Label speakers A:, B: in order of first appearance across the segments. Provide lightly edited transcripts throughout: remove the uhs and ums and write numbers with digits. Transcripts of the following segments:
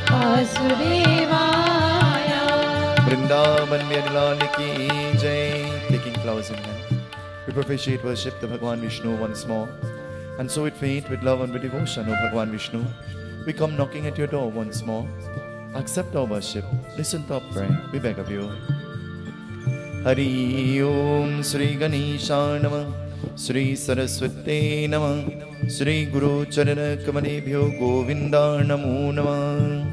A: वासुदेवाय। Vrindavan Vyadilal ki jai. Taking flowers in hand, we propitiate worship the Bhagwan Vishnu once more. And so with faith, with love and with devotion, O Bhagwan Vishnu, we come knocking at your door once more. Accept our worship, listen to our prayer, we beg of you. Hari Om Sri Ganesha Namah, Sri Saraswate Namah, Sri Guru Charana Kamalebhyo Govinda Namo Namah.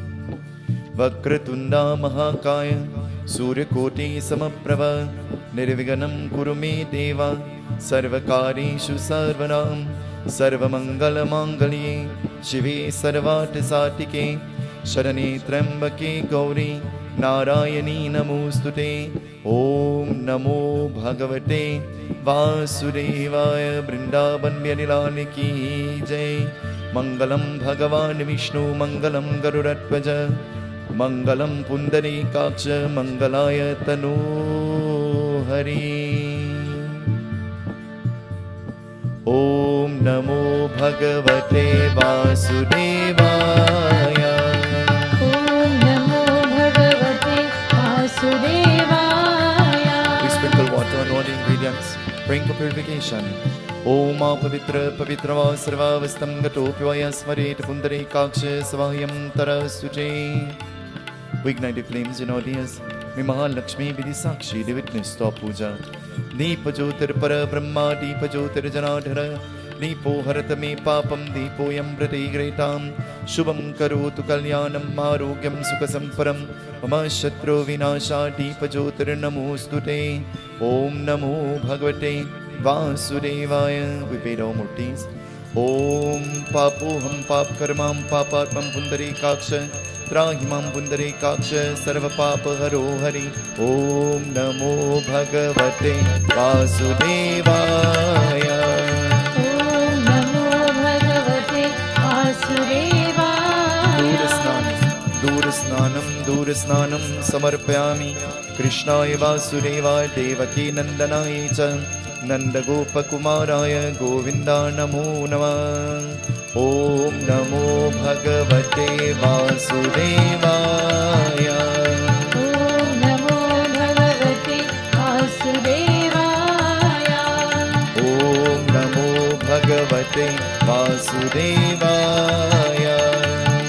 A: Vakratunda Mahakaya Suryakoti Samaprava Nirviganam Kurume Deva Sarvakarishu Sarvanam Sarvamangala Mangalye Shive Sarvati Satike Sharane Trambake Gauri Narayani Namostute. Om Namo Bhagavate Vasudevaya. Vrindavan Vyadilal ki jai. Mangalam Bhagavan Vishnu Mangalam Garudatvaja Mangalam Pundarikaksha Mangalaya Tanu Hari. Om Namo Bhagavate Vasudevaya.
B: Om Namo Bhagavate Vasudevaya.
A: We sprinkle water on all the ingredients, praying for purification. Om Pavitra Pavitra Sarvavastam Gatopi Vayasmaret Pundarikaksha Savahyam Tarasuje. We ignite the flames in our ears. May Mahalakshmi be the Sakshi, the witness to our puja. Deepa Jyotir Para Brahma, Deepa Jyotir Janadhara, Deepo Harata me Papam, Deepo Yambrati Gretam, Shubham Karotu Kalyanam, Marogyam Sukhasamparam, Mama Shatru Vinasha, Deepa Jyotir Namostute. Om Namo Bhagavate Vasudevaya. We paid our murtis. Om Papoham Pap Karmam Papatmam Pundarikaksha Trahimam Pundarikaksha Sarva Papa Haro Hari. Om Namo Bhagavate Vasudevaya.
B: Om Namo Bhagavate Vasudevaya.
A: Durasnanam Durasnanam Samarpayami Krishnaya Vasudevaya Devaki Nandanaya cha Nanda Gopa Kumaraya Govinda Namo Namah. Om Namo Bhagavate Vasudevaya.
B: Om Namo Bhagavate Vasudevaya.
A: Om Namo Bhagavate Vasudevaya.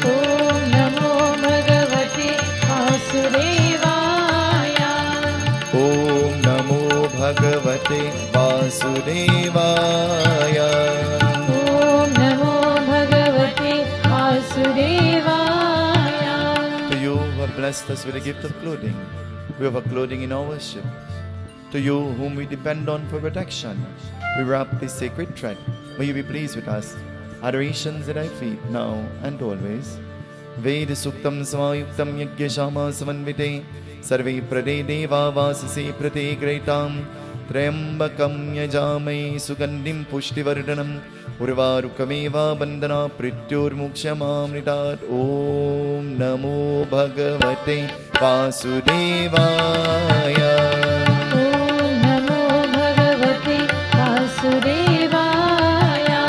B: Om Namo Bhagavate Vasudevaya.
A: Om Namo Bhagavate Vasudevaya.
B: Om Namo Bhagavate Vasudevaya.
A: To you who have blessed us with the gift of clothing, we offer clothing in our worship. To you whom we depend on for protection, we wrap this sacred thread. May you be pleased with us. Adorations at thy feet now and always. Ved Suktam Samayuktam Yagyashama Samanvite Sarve Prade Deva Vasase Prate Gretam Trayambakam Yajamai Sugandim Pushtivardhanam Urvarukameva Bandana Prityur Mukshamamritat. Om Namo Bhagavate Vasudevaya.
B: Om Namo Bhagavate Vasudevaya.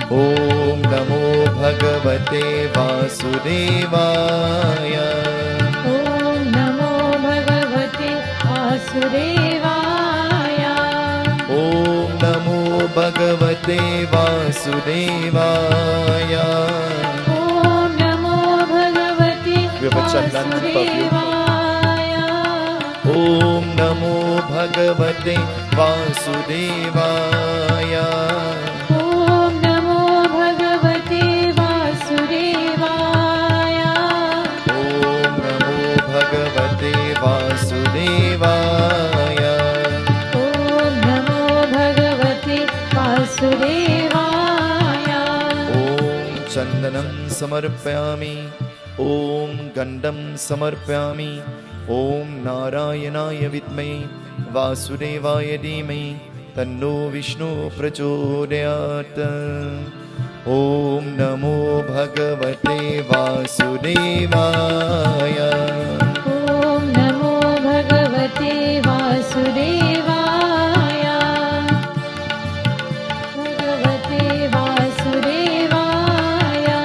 A: Om Namo Bhagavate Vasudevaya.
B: Om Namo Bhagavate Vasudevaya.
A: Om Namo Bhagavate Vasudevaya.
B: Om Namo Bhagavate
A: We have a chandan and perfume.
B: Vasudevaya.
A: Om Namo Bhagavate Vasudevaya.
B: Om Namo Bhagavate Vasudevaya.
A: Om Namo Bhagavate Vasudevaya.
B: Om Namo Bhagavate Vasudevaya.
A: Om Chandanam Samarpayami. Om Gandham Samarpayami. Om Narayanaya Vidmai Vasudevaya Dhimai Tanno Vishnu Prachodayat. Om Namo Bhagavate Vasudevaya.
B: Om Namo Bhagavate Vasudevaya. Bhagavate Vasudevaya.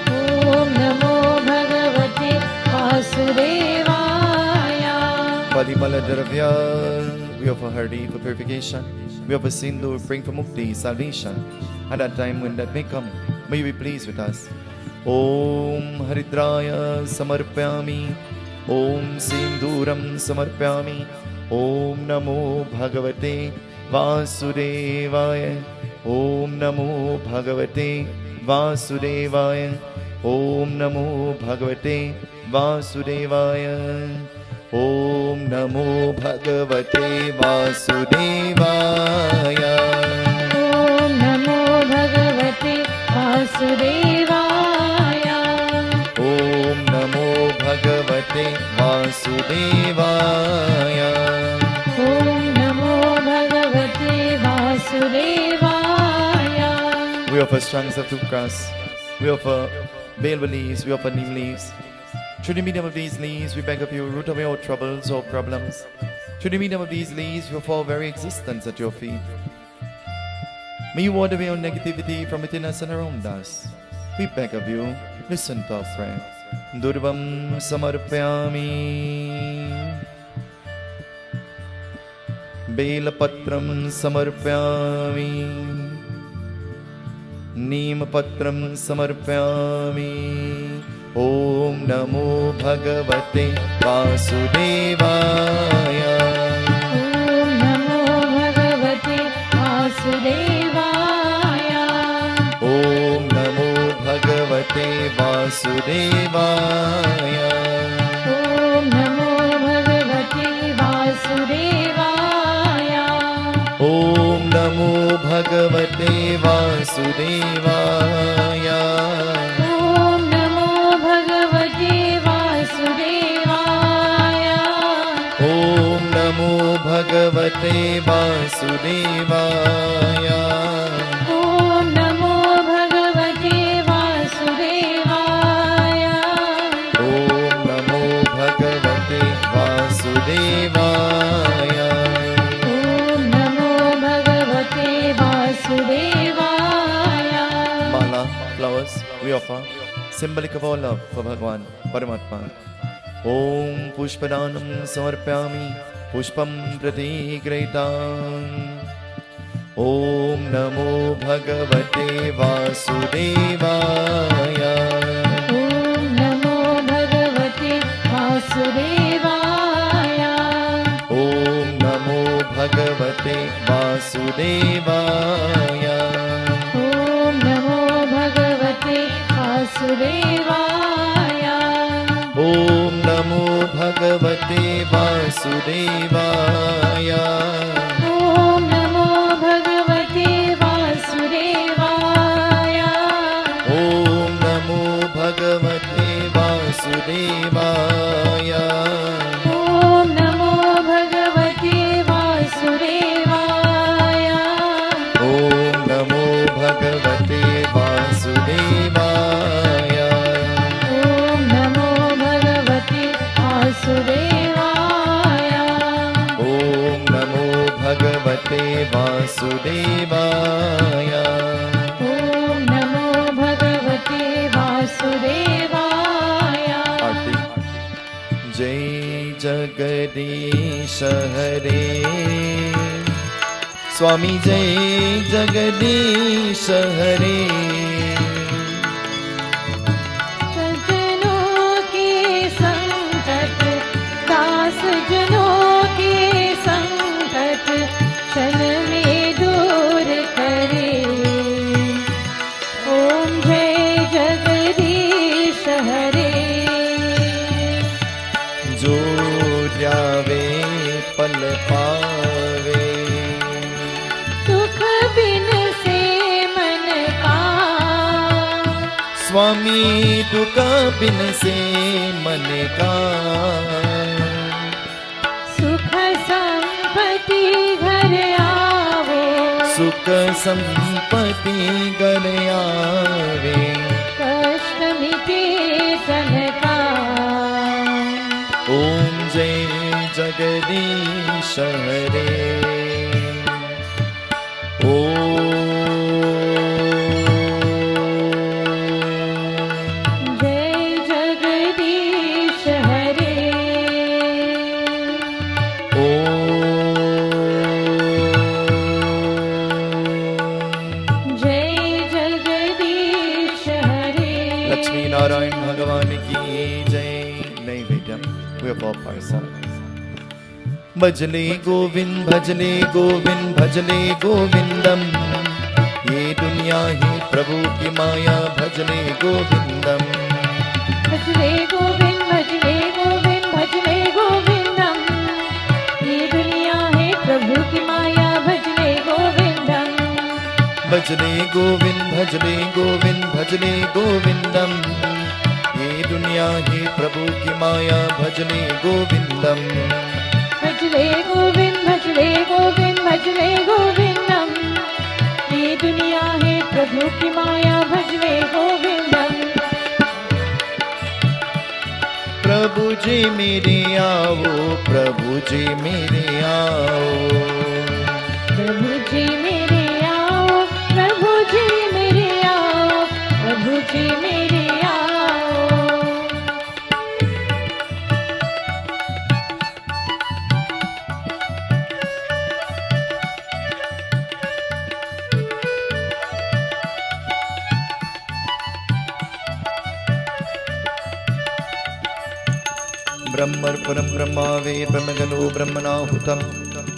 B: Om Namo Bhagavate Vasudevaya.
A: Manimaladravya, we offer Hardi for purification. We offer Sindhu, praying for Mukti, salvation. At that time when that may come, may you be pleased with us. Om Haridraya Samarpyami, Om Sinduram Samarpyami, Om Namo Bhagavate Vasudevaya, Om Namo Bhagavate Vasudevaya, Om Namo Bhagavate Vasudevaya, Om Namo Bhagavate Vasudevaya,
B: Om Namo Bhagavate Vasudevaya,
A: Om Namo Bhagavate Vasudevaya.
B: Om Namo Bhagavate Vasudevaya.
A: We offer strands of toothgrass, we offer bael leaves, we offer neem leaves. Through the medium of these leaves, we beg of you, root away our troubles or problems. Through the medium of these leaves, we offer our very existence at your feet. May you ward away our negativity from within us and around us. We beg of you, listen to our prayer. Durvam samarpyami, Belapatram samarpyami, Neemapatram samarpyami. Om Namo Bhagavate Vasudevaya,
B: Om Namo Bhagavate Vasudevaya,
A: Om Namo Bhagavate Vasudevaya,
B: Om Namo Bhagavate Vasudevaya,
A: Om Namo Bhagavate Vasudevaya,
B: Om Namo Bhagavate Vasudevaya,
A: Om Namo Bhagavate Vasudevaya,
B: Om Namo Bhagavate Vasudevaya,
A: Om Namo Bhagavate Vasudevaya.
B: Om Namo Bhagavate Vasudevaya.
A: Mala, flowers, we offer, symbolic of our love for Bhagwan, Paramatma. Om Pushpadanam Samarpyami, Pushpam Pratigrahitam. Om Namo Bhagavate Vasudevaya,
B: Om Namo Bhagavate Vasudevaya,
A: Om Namo Bhagavate Vasudevaya,
B: Om Namo Bhagavate Vasudevaya,
A: Om Namo Bhagavate Vasudevaya,
B: Om Namo Bhagavate Vasudevaya,
A: Om Namo Bhagavate Vasudevaya,
B: Om Namo Bhagavate Vasudevaya,
A: Om Namo Bhagavate Vasudevaya,
B: Om Namo Bhagavate Vasudevaya,
A: Om Namo Bhagavate Vasudevaya.
B: Om Namo Bhagavate Vasudevaya.
A: Aarti. Jai Jagadish Hare, Swami Jai Jagadish Hare,
B: सज्जनों के संकट, दास जनों के संकट, क्षण में दूर करे। ओम जय जगदीश हरे।
A: जो ध्यावे पल पावे,
B: सुख बिन से मन का,
A: स्वामी दुख बिन से मन का,
B: सुख संपत्ति घर आवो,
A: सुख संपत्ति घर आवे,
B: कष्ट मिटे तन का।
A: ओम जय जगदीश हरे,
B: जय जगदीश हरे।
A: We have our Persad. Bhajale Govind, Bhajale Govind, Bhajale Govindam. ये दुनिया ही प्रभु की माया, भजले गोविंदम.
B: भजले गोविंद, भजले गोविंद, भजले गोविंदम. ये दुनिया है प्रभु की माया, भजले गोविंदम.
A: भजले गोविंद, भजले गोविंद, भजले गोविंदम. ये दुनिया ही प्रभु की माया, भजले गोविंदम.
B: भजले गोविंद, भजले गोविंद, भजले गोविंदम. ये दुनिया है प्रभु की माया, भजले गोविंदम.
A: प्रभु जी मेरे आओ, प्रभु जी मेरे आओ.
B: प्रभु जी मेरे आओ, प्रभु जी मेरे आओ, प्रभु जी मेरे आओ.
A: ब्रह्मर्पणं ब्रह्मावे ब्रह्मगनो ब्रह्मणाहुतं.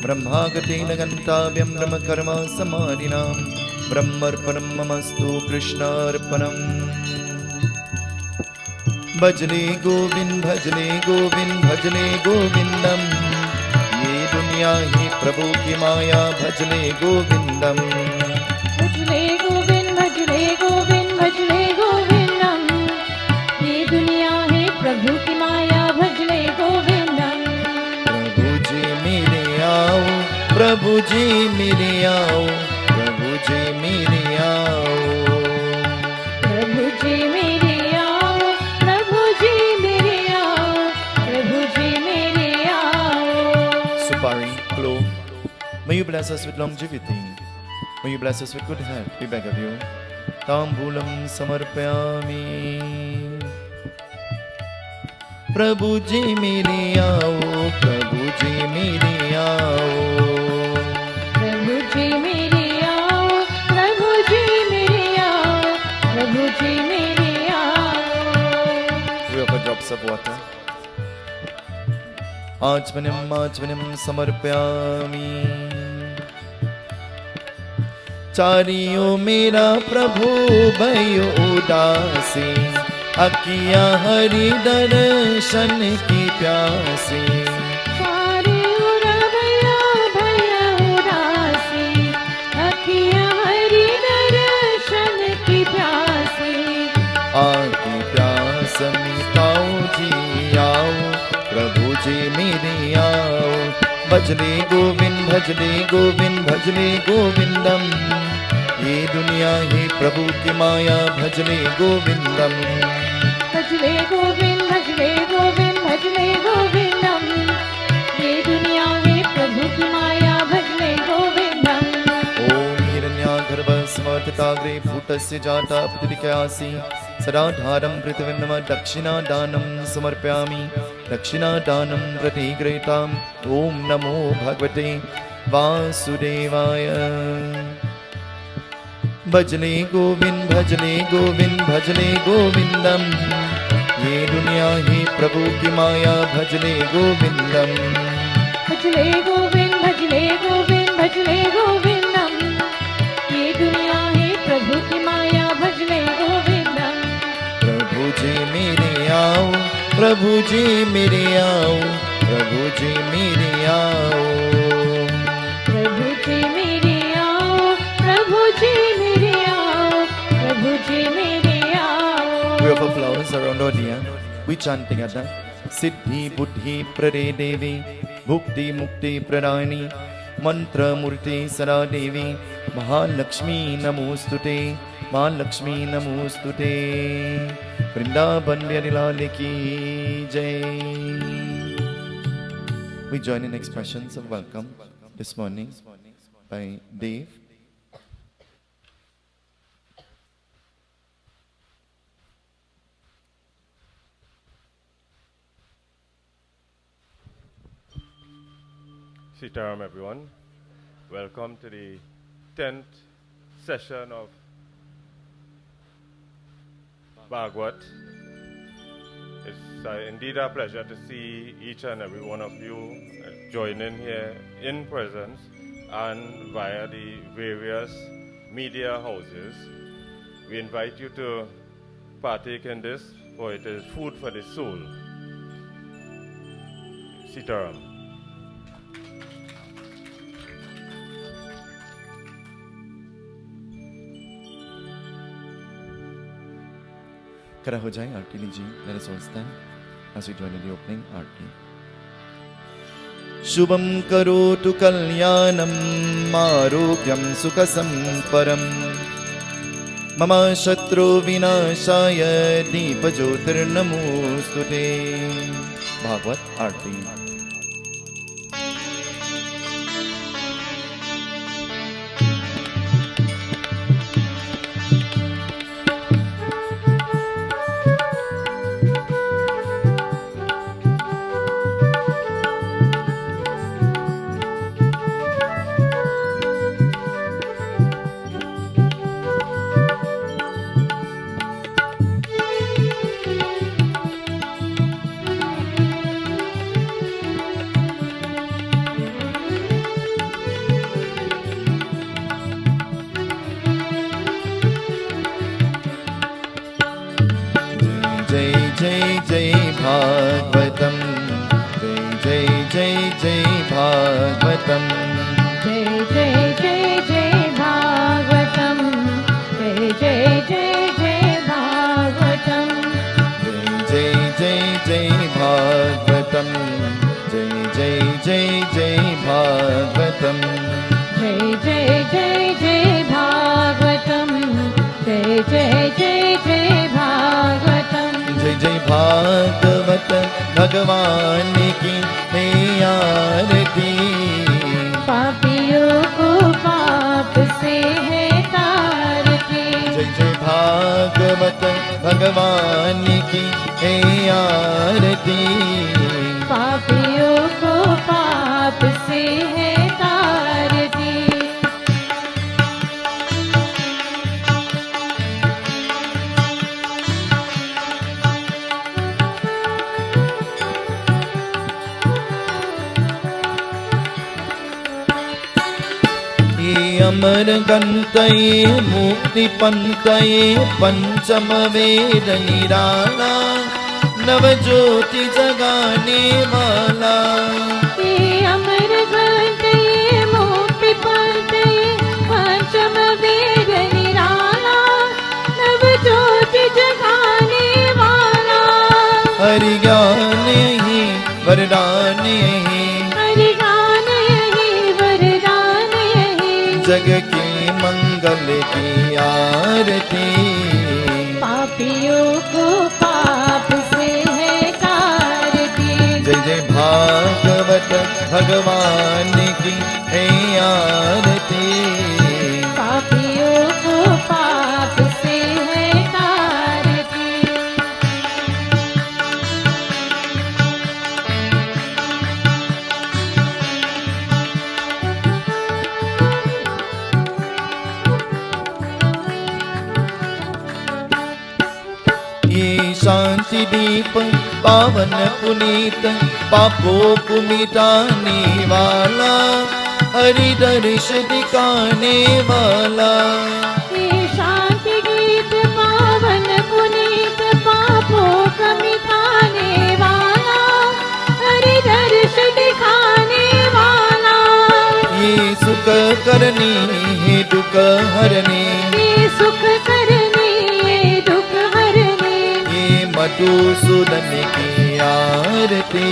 A: ब्रह्मागतेन गन्तव्यं ब्रह्मकर्म समाधिनां. ब्रह्मर्पणं ममस्तु कृष्णार्पणम्. भजले गोविंद, भजले गोविंद, भजले गोविंदम. ये दुनिया ही प्रभु की माया, भजले गोविंदम.
B: भजले गोविंद, भजले गोविंद, भजले गोविंदम. ये दुनिया है प्रभु की माया, भजले गोविंदम.
A: प्रभु जी मेरे आओ, प्रभु जी मेरे आओ, प्रभु जी मेरे आओ.
B: प्रभु जी मेरे आओ, प्रभु जी मेरे आओ, प्रभु जी मेरे आओ.
A: Supari, Glow, may you bless us with longevity. May you bless us with good health, we beg of you. Tambulam samarpayami. प्रभु जी मेरे आओ, प्रभु जी मेरे आओ.
B: प्रभु जी मेरे आओ, प्रभु जी मेरे आओ, प्रभु जी मेरे आओ.
A: We offer drops of water. आचमनम समर्पयामि. चारियों मेरा प्रभु भयो उदासी. अकिया हरि दर्शन की प्यासी.
B: सारे उड़वैया भैया उदासी. अखियाँ हरि दर्शन की प्यासी.
A: आकी प्यास मिटाओ जी आओ, प्रभु जी मेरे आओ. भजले गोविंद, भजले गोविंद, भजले गोविंदम. ये दुनिया ही प्रभु की माया, भजले गोविंदम.
B: भजले गोविंद, भजले गोविंद, भजले गोविंदम. ये दुनिया है प्रभु की माया, भजले गोविंदम.
A: ओम हिरण्यागर्भ समर्थिताग्रे भूतस्य जाता प्रतिकयासि. सदाधारं पृथिवीं नमः दक्षिणादानं समर्पयामि. दक्षिणादानं प्रतिग्रहीताम्. ओम नमो भगवते वासुदेवाय. भजले गोविंद, भजले गोविंद, भजले गोविंदम. ये दुनिया ही प्रभु की माया, भजले गोविंदम.
B: भजले गोविंद, भजले गोविंद, भजले गोविंदम. ये दुनिया है प्रभु की माया, भजले गोविंदम.
A: प्रभु जी मेरे आओ, प्रभु जी मेरे आओ, प्रभु जी मेरे आओ.
B: प्रभु जी मेरे आओ, प्रभु जी मेरे आओ, प्रभु जी मेरे आओ.
A: We offer flowers around our dear. We chant together. Siddhi Buddhi Prade Devi, Bhukti Mukti Pradani, Mantra Murti Sada Devi, Mahalakshmi Namostute, Mahalakshmi Namostute. Vrindavan Bihari Lal ki Jai. We join in expressions of welcome this morning by Dave.
C: Seetahal, everyone. Welcome to the 10th session of Bhagwat. It's indeed a pleasure to see each and every one of you join in here in presence and via the various media houses. We invite you to partake in this, for it is food for the soul. Seetahal.
A: खड़ा हो जाए आरती लीजिए. Let us all stand as we join in the opening आरती. शुभं करोतु कल्याणम् आरोग्यं सुखसम्पदं मम शत्रु विनाशाय दीपज्योतिर्नमोस्तुते. भागवत आरती. भागवतम जय जय जय भागवतम
B: जय जय जय जय भागवतम जय जय जय जय भागवतम
A: जय जय जय भागवतम जय जय जय जय भागवतम
B: जय जय जय जय भागवतम जय जय जय जय भागवतम
A: जय जय भागवत भगवान की है आरती.
B: पापियों को पाप से है तारती.
A: जय जय भागवत भगवान की है आरती.
B: पापियों को पाप से है तारती.
A: अमर गंतये मुक्ति पंतये पंचम वेद निराला नव ज्योति जगाने वाला.
B: अमर गंतये मुक्ति पंतये पंचम वेद निराला नव ज्योति जगाने वाला.
A: हरि ज्ञान ही वरदान ही जग के मंगल की आरती.
B: पापियों को पाप से है तारती.
A: जय जय भागवत भगवान की है आरती.
B: पापियों को पाप से है तारती.
A: शांति दीप पावन पुनीत पापों को मिटाने वाला हरि दर्श दिखाने वाला.
B: शांति गीत पावन पुनीत पापों को मिटाने वाला हरि दर्श दिखाने वाला.
A: ये सुख करनी है दुख हरने.
B: ये सुख करने ये दुख हरने.
A: मधुसूदन की आरती.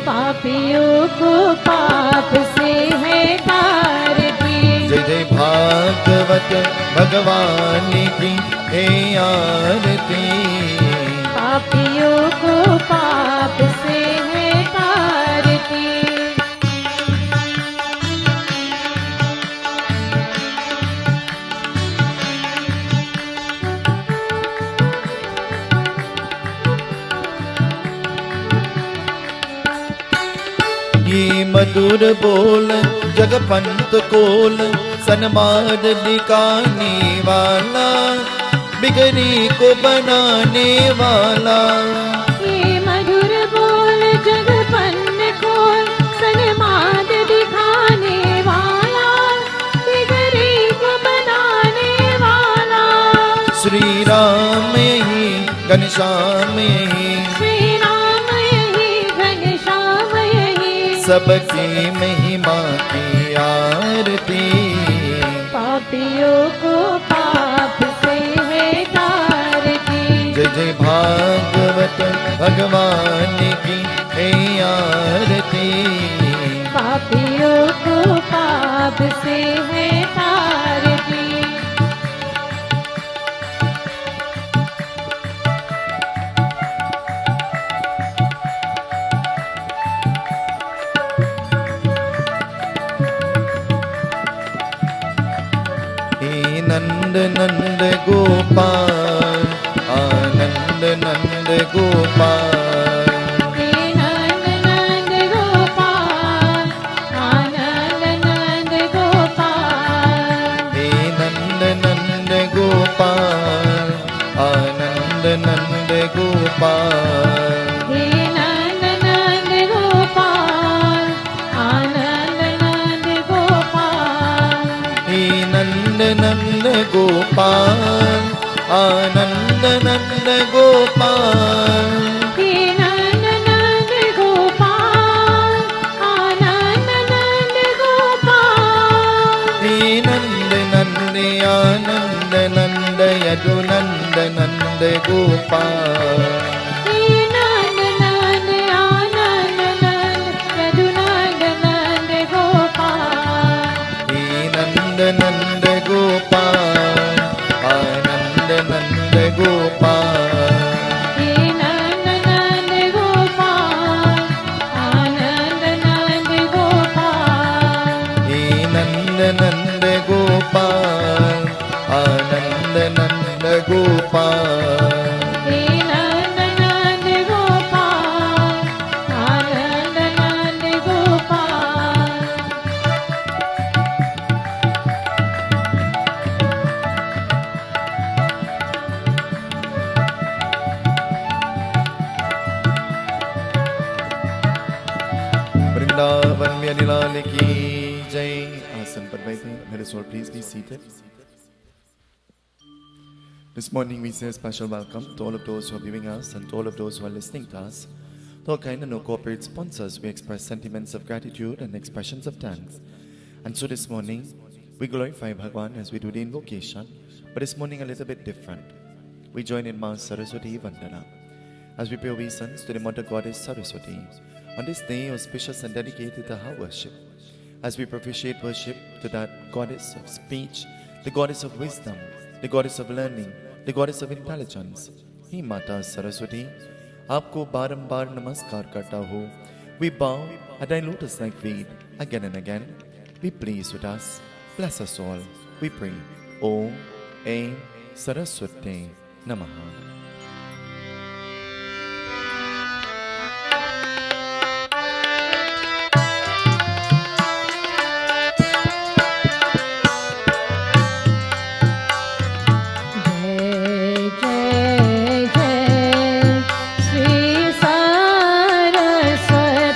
B: पापियों को पाप से है तारती.
A: जय जय भागवत भगवान की है आरती.
B: पापियों को पाप से है तारती.
A: मधुर बोल जगपंत कोल सन्माद दिखाने वाला बिगड़ी को बनाने वाला. घनश्याम यहीं,
B: श्री राम यहीं घनश्याम यहीं,
A: सबकी महिमा की आरती।
B: पापियों को पाप से है तारती।
A: जय जय भागवत भगवान की है आरती।
B: पापियों को पाप से है तारती।
A: हे नंद नंद गोपाल, आनंद नंद गोपाल।
B: हे नंद नंद गोपाल, आनंद नंद गोपाल।
A: हे नंद नंद गोपाल, आनंद नंद गोपाल।
B: हे नंद नंद गोपाल, आनंद नंद गोपाल।
A: हे नंद नंद गोपाल, आनंद नंद गोपाल।
B: हे नंद नंद गोपाल, आनंद नंद गोपाल।
A: हे नंद नंद आनंद नंद यदु नंद नंद गोपाल।
B: हे नंद नंद आनंद नंद यदु नंद नंद गोपाल।
A: हे नंद नंद गोपाल, आनंद नंद गोपाल।
B: हे नंद नंद गोपाल, आनंद नंद गोपाल।
A: हे नंद नंद गोपाल, आनंद नंद गोपाल।
B: हे नंद नंद गोपाल, आनंद नंद गोपाल।
A: वृंदावन में लाल की जय। आसन पर बैठे, मेरे soul, please be seated. This morning we say a special welcome to all of those who are viewing us and to all of those who are listening to us. To our kind and no corporate sponsors, we express sentiments of gratitude and expressions of thanks. And so this morning, we glorify Bhagwan as we do the invocation, but this morning a little bit different. We join in Ma's Saraswati Vandana as we pay obeisance to the Mother Goddess Saraswati on this day auspicious and dedicated to her worship. As we propitiate worship to that Goddess of speech, the Goddess of wisdom, the Goddess of learning, the Goddess of intelligence, He Mata Saraswati, आपको बारंबार नमस्कार करता हूँ. We bow at thy lotus-like feet again and again. Be pleased with us. Bless us all. We pray. Om Aim Saraswati Namaha.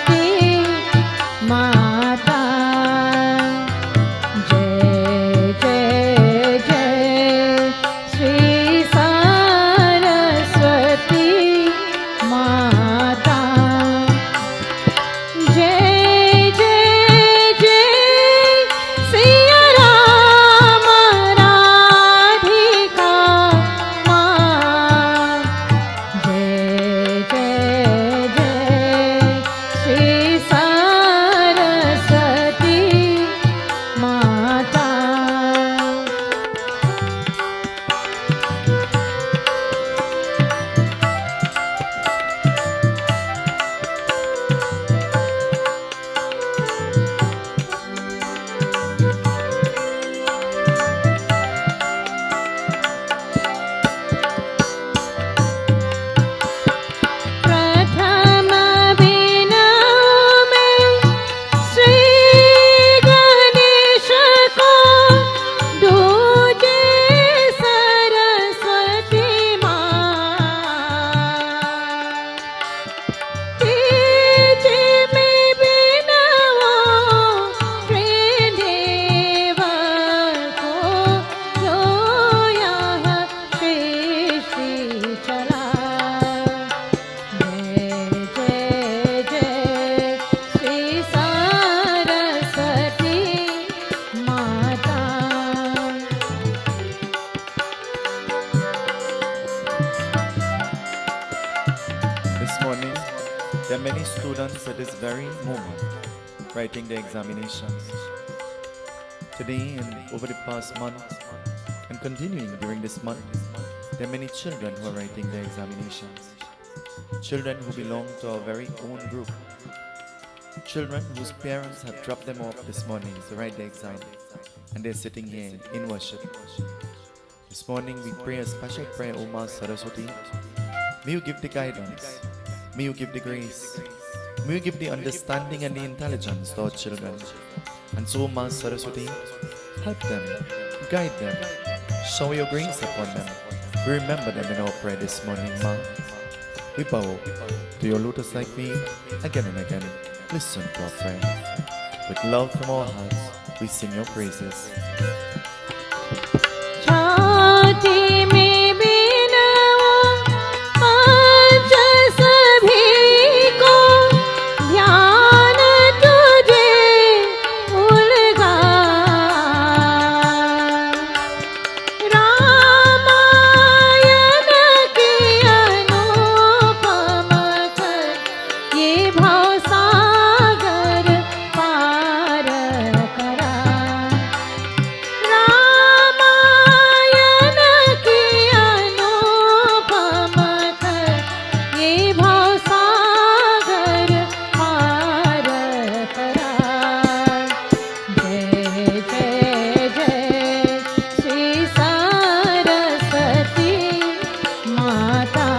B: Saraswati
A: students at this very moment writing their examinations. Today and over the past month and continuing during this month, there are many children who are writing their examinations. Children who belong to our very own group. Children whose parents have dropped them off this morning to write their exam, and they're sitting here in worship. This morning we pray a special prayer, O Ma Saraswati. May you give the guidance, may you give the grace, may you give the understanding and the intelligence to our children. And so, Ma Saraswati, help them, guide them, shower your grace upon them. We remember them in our prayer this morning, Ma. We bow to your lotus-like feet again and again. Listen to our prayer. With love from our hearts, we sing your praises.
B: छाती में बिनवा आज सभी को ध्यान तुझे उलगा रामायण की अनुपम कर ये भवसागर पार करा रामायण की अनुपम कर ये भवसागर पार करा जय जय जय श्री सरस्वती माता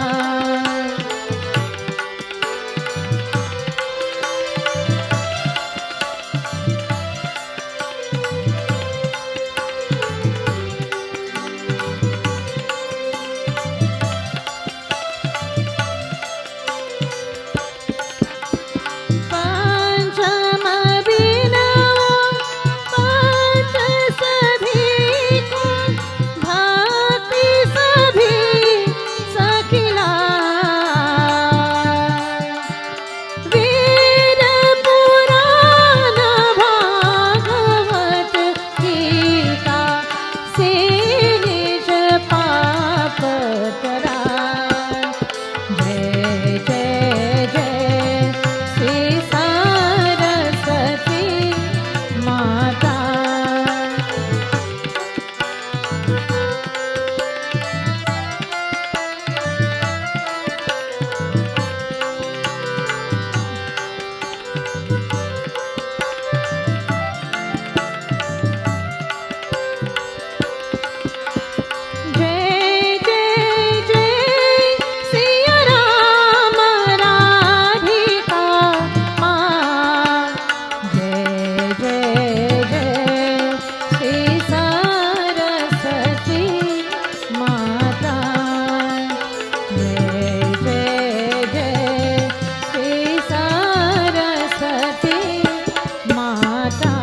B: पंचम बिनवा पंच सभी को भक्ति सभी सखिला वीर पुराण भागवत गीता से निज पाप करा जय जय जय श्री सरस्वती माता जय जय जय सिया राम राधिका माँ जय जय जय श्री सरस्वती माता जय जय जय श्री सरस्वती माता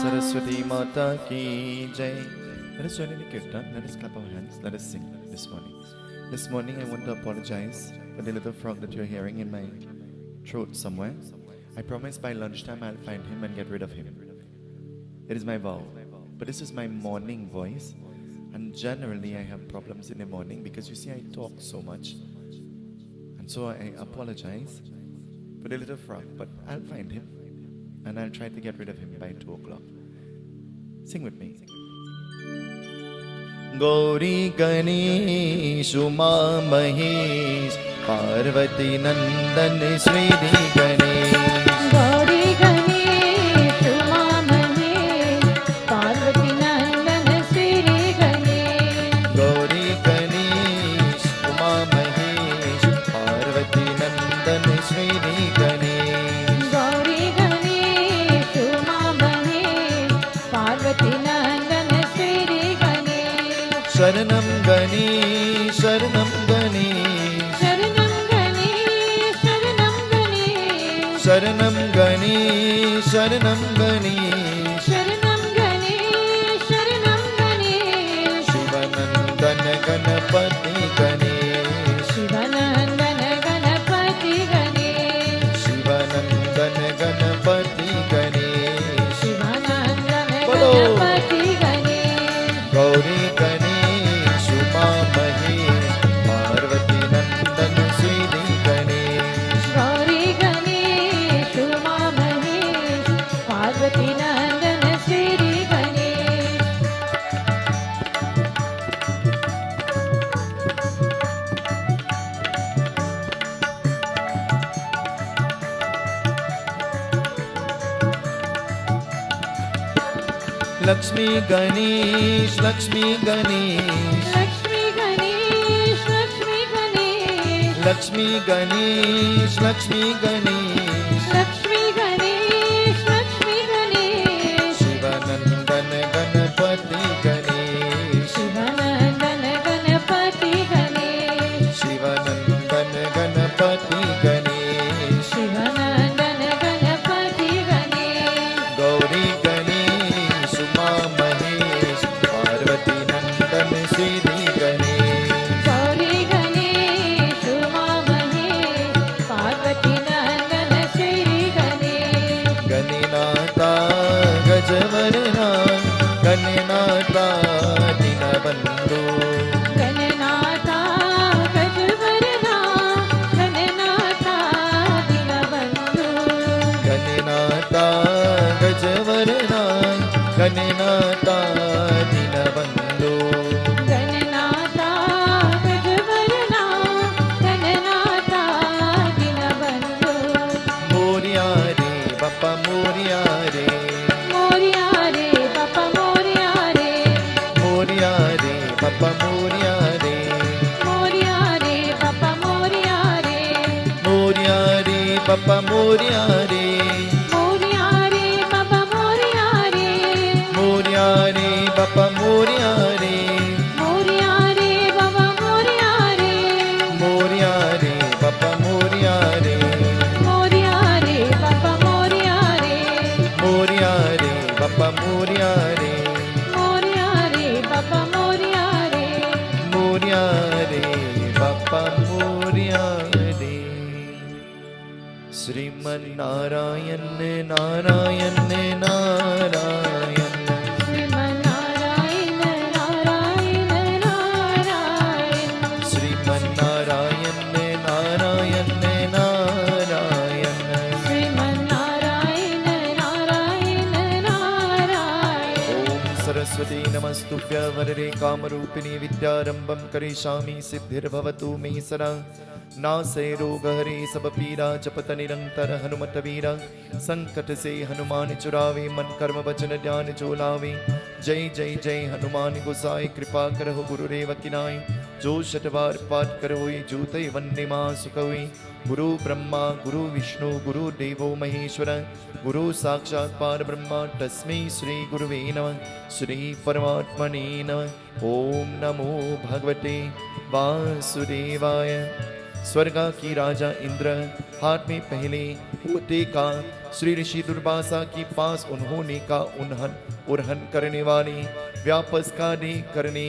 A: Saraswati Mata ki jai. Let us join in the kirtan. Let us clap our hands. Let us sing this morning. This morning I want to apologize for the little frog that you're hearing in my throat somewhere. I promise by lunchtime I'll find him and get rid of him. It is my vow. But this is my morning voice. And generally I have problems in the morning because you see I talk so much. And so I apologize for the little frog. But I'll find him. And I'll try to get rid of him by 2 o'clock. Sing with me. Gauri Ganesh Uma Mahesh Parvati Nandan Swedi Ganesh
B: Gauri Ganesh Uma Mahesh Parvati Nandan Shri Ganesh
A: Gauri Ganesh Uma Mahesh Parvati Nandan Swedi Ganesh
B: Gauri Ganesh Uma Mahesh Parvati Nandan Shri Ganesh
A: Sharanam Ganesh Sharanam Ganesh
B: शरणं गणेश शरणं Ganesh
A: Sharanam Ganesh Sharanam Ganesh
B: शरणं गणेश शरणं Ganesh
A: Shivanandan Ganapati Ganesh
B: Sivanandan Ganpati Ganesh
A: Shivanandan Ganapati Ganesh
B: Sivanandan
A: बोलो।
B: Ganpati Ganesh
A: Gauri Ganesh Uma Mahesh Parvati Nandan Swedi Ganesh
B: Gauri Ganesh
A: Lakshmi Ganesh, Lakshmi Ganesh,
B: Lakshmi Ganesh, Lakshmi Ganesh,
A: Lakshmi Ganesh, Lakshmi Ganesh,
B: Lakshmi Ganesh, Lakshmi Ganesh,
A: Shivanandan Ganapati Ganesh,
B: Shivanandan Ganapati Ganesh,
A: Shivanandan Ganapati Ganesh,
B: Shivanandan Ganapati Ganesh,
A: Gauri Ganesh, Uma Mahesh, Parvati Nandan Shri Ganesh,
B: Gauri Ganesh, Uma Mahesh, Parvati Nandan Shri Ganesh,
A: Ganinata Gajavarna, Ganinata Dinabandhu,
B: Gananatha Gajavarna, Gananatha Dinabandhu,
A: Ganinata Gajavarna, Ganinata Dinabandhu,
B: Gananatha Gajavarna, Gananatha Dinabandhu,
A: Moria Re, Bappa Moria Re,
B: Moria Re, Bappa Moria Re,
A: Moria Re, Bappa Moria Re,
B: Moria Re, Bappa Moria Re,
A: Moria Re, Bappa Moria Re,
B: Moria Re, Bappa Moria Re,
A: Moria Re, Bappa Moria Re,
B: Moria Re, Bappa Moria Re,
A: Moria Re, Bappa Moria Re,
B: Moria Re, Bappa Moria Re,
A: Moria Re, Bappa Moria Re,
B: Moria Re, Bappa Moria Re,
A: Moria Re, Bappa Moria Re. Sriman Narayan, Narayan, Narayan,
B: Sriman Narayana, Narayana, Narayana,
A: Sriman Narayan, Narayan, Narayan,
B: Sriman Narayana, Narayana, Narayana.
A: Om Saraswati Namastubhya Varare Kamarupini Vidyarambam Karishami Siddhirvavatu Me Sada नासे रोग हरे सब पीरा जपत निरंतर हनुमत वीरा संकट से हनुमान चुरावे मन कर्म वचन ध्यान जो लावे जय जय जय हनुमान गोसाई कृपा करहु गुरुदेव किनाई जो शतबार पाठ करहोई जूते वन्य मां सुखोई गुरु ब्रह्मा गुरु विष्णु गुरु देवो महेश्वर गुरु साक्षात् पार ब्रह्मा तस्मै श्री गुरुवे नमः श्री परमात्मने नमः ओम नमो भगवते वासुदेवाय। स्वर्ग की राजा इंद्र हाथ में पहले होते का श्री ऋषि दुर्वासा के पास उन्होंने का उन्हन करने वाले व्यापस का दे करने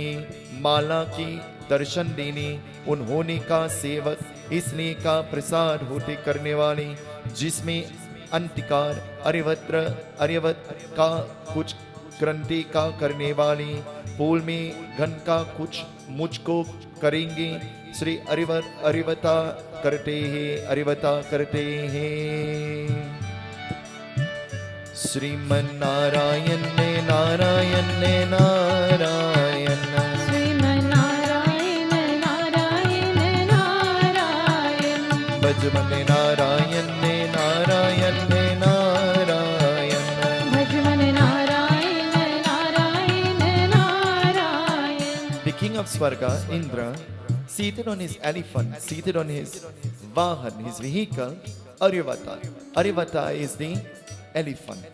A: माला की दर्शन देने उन्होंने का सेवक इसलिए का प्रसाद होते करने वाले जिसमें अंतिकार अर्यवत का कुछ क्रांति का करने वाले पोल में घन का कुछ मुझको करेंगे श्री अरिवता करते हैं Shriman Narayan Narayan Narayan
B: Sriman Narayana, Narayana, Narayana,
A: Bhajman Narayan Narayan Narayan
B: Bhajman Narayana, Narayana, Narayana.
A: The king of Swarga, Indra, seated on his elephant, seated on his vahan, his vehicle, Aryavata. Aryavata is the elephant.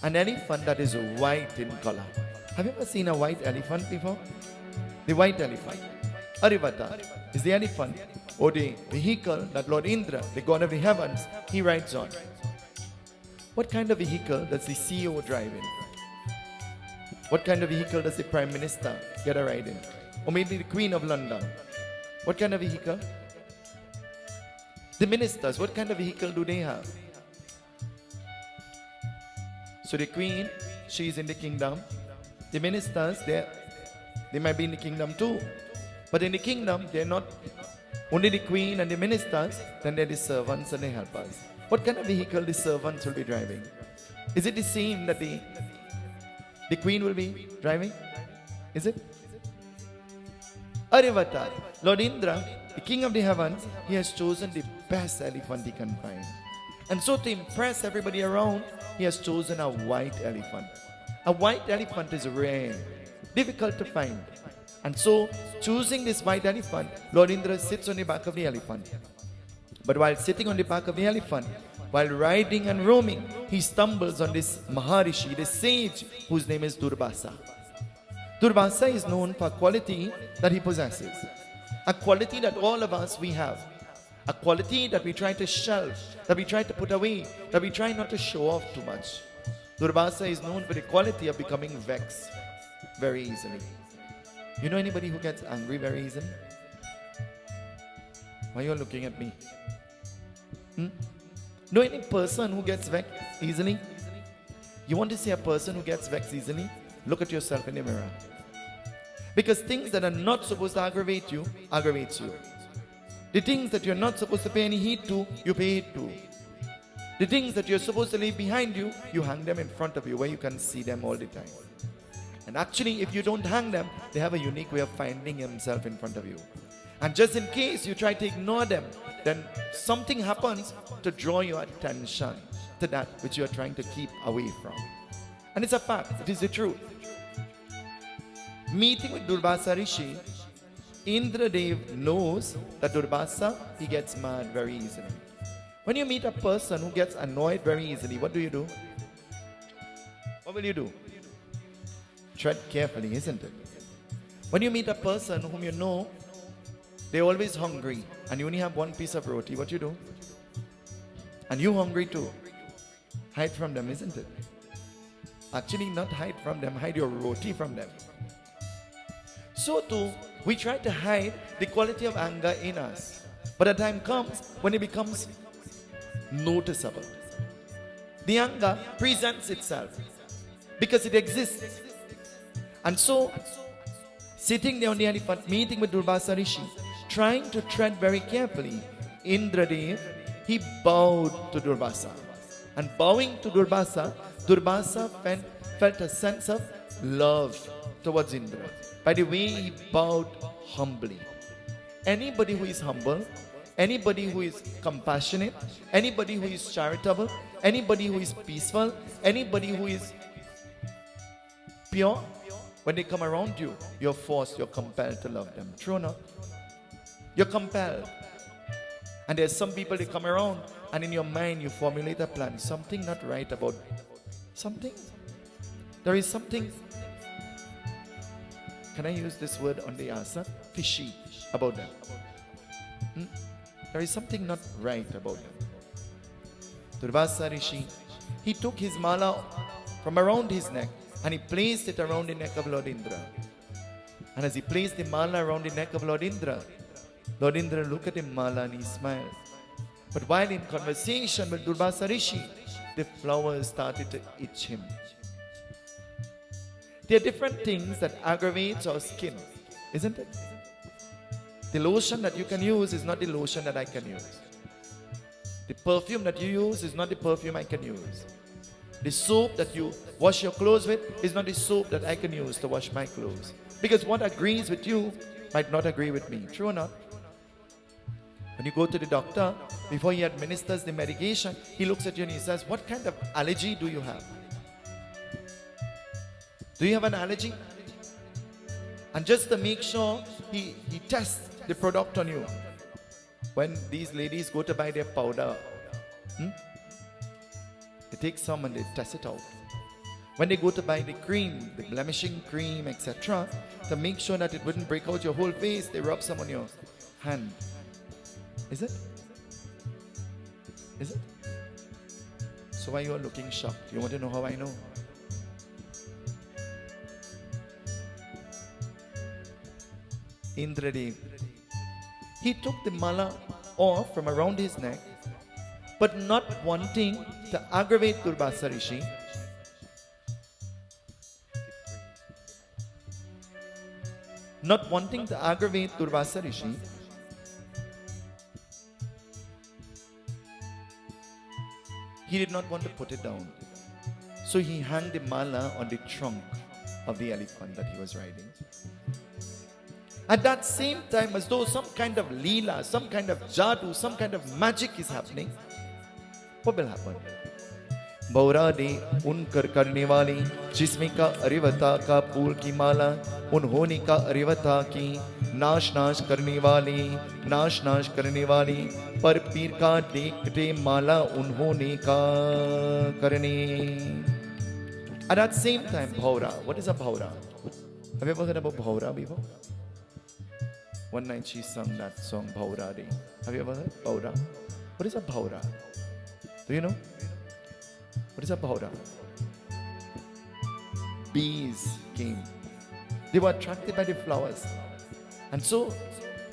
A: An elephant that is white in color. Have you ever seen a white elephant before? The white elephant. Aryavata is the elephant or the vehicle that Lord Indra, the god of the heavens, he rides on. What kind of vehicle does the CEO drive in? What kind of vehicle does the Prime Minister get a ride in? Or maybe the Queen of London? What kind of vehicle? The ministers, what kind of vehicle do they have? So the Queen, she is in the kingdom. The ministers, they might be in the kingdom too. But in the kingdom, they're not only the Queen and the ministers, then they're the servants and the helpers. What kind of vehicle the servants will be driving? Is it the same that the Queen will be driving? Is it? Aryavata, Lord Indra, the king of the heavens, he has chosen the best elephant he can find. And so to impress everybody around, he has chosen a white elephant. A white elephant is rare, difficult to find. And so, choosing this white elephant, Lord Indra sits on the back of the elephant. But while sitting on the back of the elephant, while riding and roaming, he stumbles on this Maharishi, this sage, whose name is Durbasa. Durbasa is known for a quality that he possesses. A quality that all of us we have. A quality that we try to shelve, that we try to put away, that we try not to show off too much. Durbasa is known for the quality of becoming vexed very easily. You know anybody who gets angry very easily? Why are you looking at me? Know any person who gets vexed easily? You want to see a person who gets vexed easily? Look at yourself in the mirror. Because things that are not supposed to aggravate you, aggravates you. The things that you're not supposed to pay any heed to, you pay heed to. The things that you're supposed to leave behind you, you hang them in front of you where you can see them all the time. And actually, if you don't hang them, they have a unique way of finding themselves in front of you. And just in case you try to ignore them, then something happens to draw your attention to that which you are trying to keep away from. And it's a fact, it is the truth. Meeting with Durbasa Rishi, Indra Dev knows that Durbasa, he gets mad very easily. When you meet a person who gets annoyed very easily, what do? What will you do? Tread carefully, isn't it? When you meet a person whom you know, they're always hungry, and you only have one piece of roti, what you do? And you hungry too. Hide from them, isn't it? Actually, not hide from them, hide your roti from them. So too, we try to hide the quality of anger in us. But a time comes when it becomes noticeable. The anger presents itself because it exists. And so, sitting there on the elephant, meeting with Durbasa Rishi, trying to tread very carefully, Indradev, he bowed to Durbasa. And bowing to Durbasa, Durbasa felt a sense of love towards Indra. By the way he bowed humbly. Anybody who is humble, anybody who is compassionate, anybody who is charitable, anybody who is peaceful, anybody who is pure, when they come around you, you're forced, you're compelled to love them. True or not? You're compelled. And there's some people that come around and in your mind you formulate a plan. Something not right about something. There is something, can I use this word on the answer? Fishy about them. There is something not right about them. Durbasa Rishi, he took his mala from around his neck and he placed it around the neck of Lord Indra. And as he placed the mala around the neck of Lord Indra looked at the mala and he smiled. But while in conversation with Durbasa Rishi, the flowers started to itch him. There are different things that aggravates our skin, isn't it? The lotion that you can use is not the lotion that I can use. The perfume that you use is not the perfume I can use. The soap that you wash your clothes with is not the soap that I can use to wash my clothes. Because what agrees with you might not agree with me. True or not? When you go to the doctor, before he administers the medication, he looks at you and he says, what kind of allergy do you have? Do you have an allergy? And just to make sure, he tests the product on you. When these ladies go to buy their powder, they take some and they test it out. When they go to buy the cream, the blemishing cream, etc., to make sure that it wouldn't break out your whole face, they rub some on your hand. Is it? Is it? So why you are looking shocked? You want to know how I know? Indradev, he took the mala off from around his neck, but not wanting to aggravate Durbasa Rishi, he did not want to put it down. So he hung the mala on the trunk of the elephant that he was riding. At that same time, as though some kind of leela, some kind of jadoo, some kind of magic is happening, what will happen? भौरा दे उनकर करने वाली, जिसमें का अरिवता का फूल की माला, उन्होंने का अरिवता की नाश नाश करने वाली, नाश नाश करने वाली, पर पीर का देखते माला उन्होंने का करने. At that same time, Bhaura. What is a Bhaura? Have you ever heard about Bhaura before? One night she sung that song, Bhaura Day. Have you ever heard? Bhaura. What is a Bhaura? Do you know? What is a Bhaura? Bees came. They were attracted by the flowers. And so,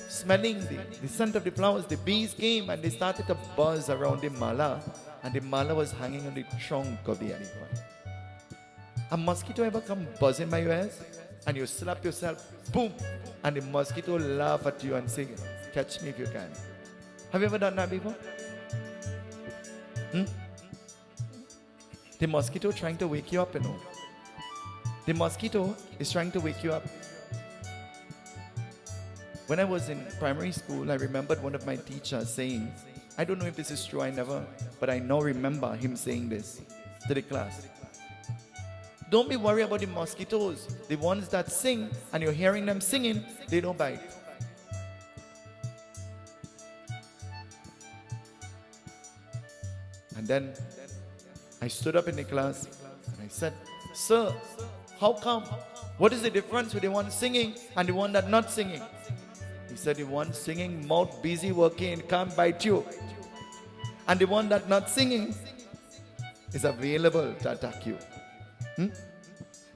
A: smelling the scent of the flowers, the bees came and they started to buzz around the mala. And the mala was hanging on the trunk of the elephant. A mosquito ever come buzzing by your ears and you slap yourself, boom, and the mosquito laugh at you and say, catch me if you can. Have you ever done that before? The mosquito trying to wake you up, you know. The mosquito is trying to wake you up. When I was in primary school, I remembered one of my teachers saying, I don't know if this is true, but I now remember him saying this to the class. Don't be worried about the mosquitoes. The ones that sing and you're hearing them singing, they don't bite. And then I stood up in the class and I said, Sir, how come? What is the difference with the one singing and the one that not singing? He said, the one singing, mouth busy working, can't bite you. And the one that not singing is available to attack you.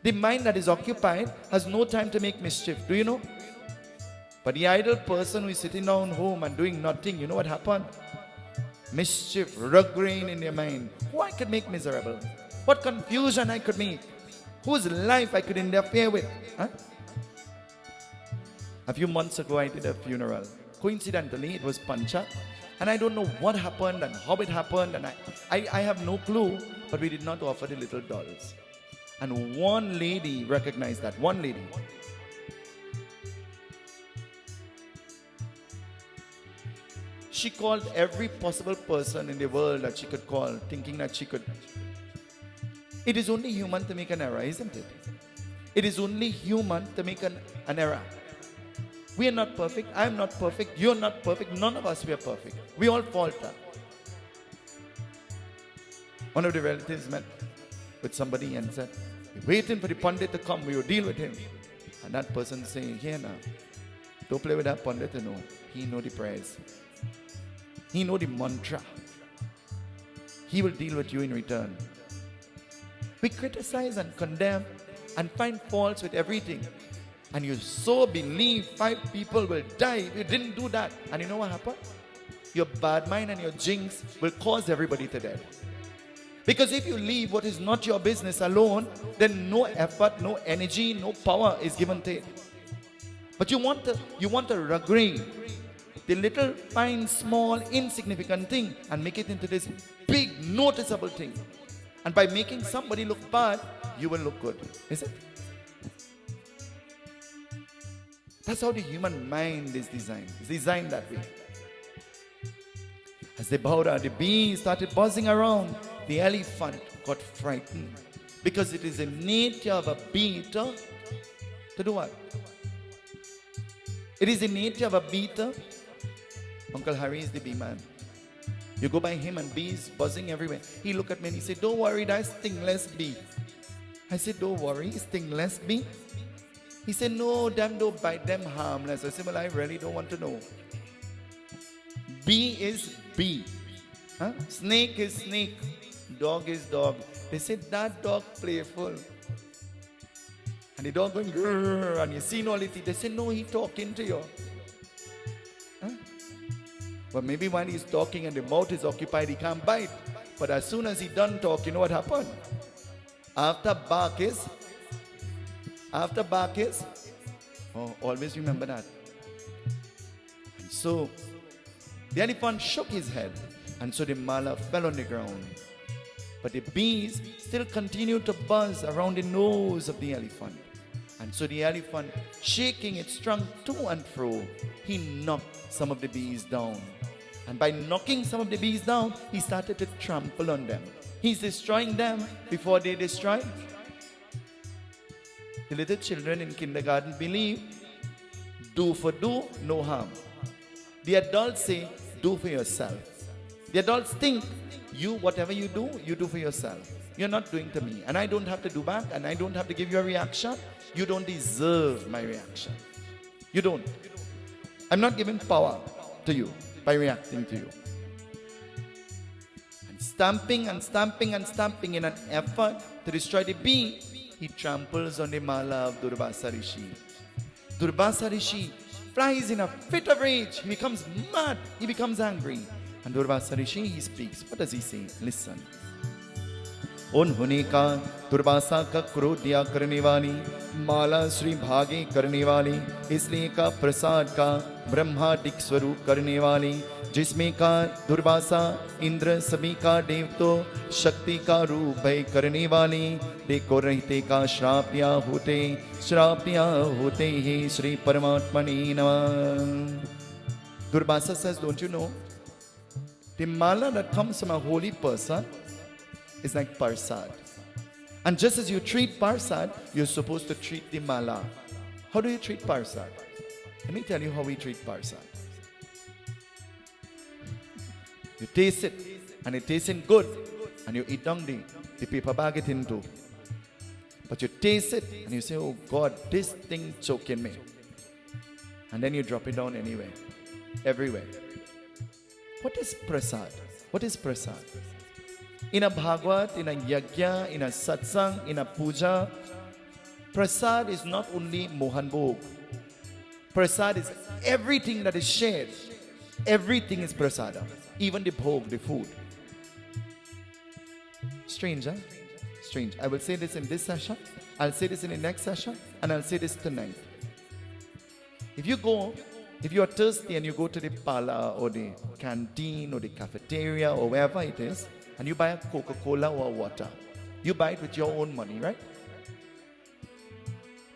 A: The mind that is occupied has no time to make mischief. Do you know? But the idle person who is sitting down home and doing nothing, you know what happened? Mischief, rugrain in their mind. Who I could make miserable? What confusion I could make? Whose life I could interfere with? A few months ago I did a funeral. Coincidentally, it was Pancha. And I don't know what happened and how it happened. And I have no clue. But we did not offer the little dolls. And one lady recognized that. One lady. She called every possible person in the world that she could call, thinking that she could. It is only human to make an error, isn't it? It is only human to make an error. We are not perfect. I am not perfect. You are not perfect. None of us we are perfect. We all falter. One of the relatives met with somebody and said, we're waiting for the Pandit to come, we will deal with him. And that person saying, here now, don't play with that Pandit, you know. He know the prayers. He know the mantra. He will deal with you in return. We criticize and condemn and find faults with everything. And you so believe 5 people will die if you didn't do that. And you know what happened? Your bad mind and your jinx will cause everybody to die. Because if you leave what is not your business alone, then no effort, no energy, no power is given to it. But you want to regrade the little, fine, small, insignificant thing and make it into this big, noticeable thing. And by making somebody look bad, you will look good. Is it? That's how the human mind is designed. It's designed that way. As the Bhaura, the bee started buzzing around, the elephant got frightened. Because it is the nature of a bee to do what? It is the nature of a bee to. Uncle Harry is the bee man. You go by him and bees buzzing everywhere. He looked at me and he said, don't worry, that's stingless bee. I said, don't worry, stingless bee? He said, no, them don't bite, them harmless. I said, well, I really don't want to know. Bee is bee. Snake is snake. Dog is dog. They said, that dog playful. And the dog going, grrr, and you see all it. They said, no, he talking to you. But maybe when he's talking and the mouth is occupied, he can't bite. But as soon as he done talk, you know what happened? After bark is, oh, always remember that. And so, the elephant shook his head. And so the mala fell on the ground. But the bees still continued to buzz around the nose of the elephant. And so the elephant, shaking its trunk to and fro, he knocked some of the bees down. And by knocking some of the bees down, he started to trample on them. He's destroying them before they destroy. The little children in kindergarten believe, do for do, no harm. The adults say, do for yourself. The adults think, whatever you do for yourself. You're not doing to me, and I don't have to do back, and I don't have to give you a reaction. You don't deserve my reaction. You don't. I'm not giving power to you by reacting to you. And stamping and stamping and stamping in an effort to destroy the bee, he tramples on the mala of Durbasa Rishi. Durbasa Rishi flies in a fit of rage. He becomes mad. He becomes angry. And Durbasa Rishi, he speaks. What does he say? Listen. उन्होंने कहा दुर्वासा का क्रोध दिया करने वाली माला श्री भागे करने वाली इसलिए का प्रसाद का ब्रह्माटिक स्वरूप करने वाली जिसमें का दुर्वासा इंद्र सभी का देवतो शक्ति का रूप भय करने वाली देखो रहते का श्रापिया होते ही श्री परमात्मने नमः. Durbasa says, don't you know, the mala that comes from a holy person is like Persad. And just as you treat Persad, you're supposed to treat the mala. How do you treat Persad? Let me tell you how we treat Persad. You taste it, and it tastes good, and you eat down the paper bag it into. But you taste it, and you say, oh God, this thing choking me. And then you drop it down anywhere, everywhere. What is prasad? What is prasad? In a Bhagwat, in a Yagna, in a Satsang, in a Puja, prasad is not only Mohan Bhog. Prasad is everything that is shared. Everything is prasada. Even the bhog, the food. Strange, huh? Strange. I will say this in this session. I'll say this in the next session. And I'll say this tonight. If you are thirsty and you go to the pala or the canteen or the cafeteria or wherever it is, and you buy a Coca-Cola or water, you buy it with your own money, right?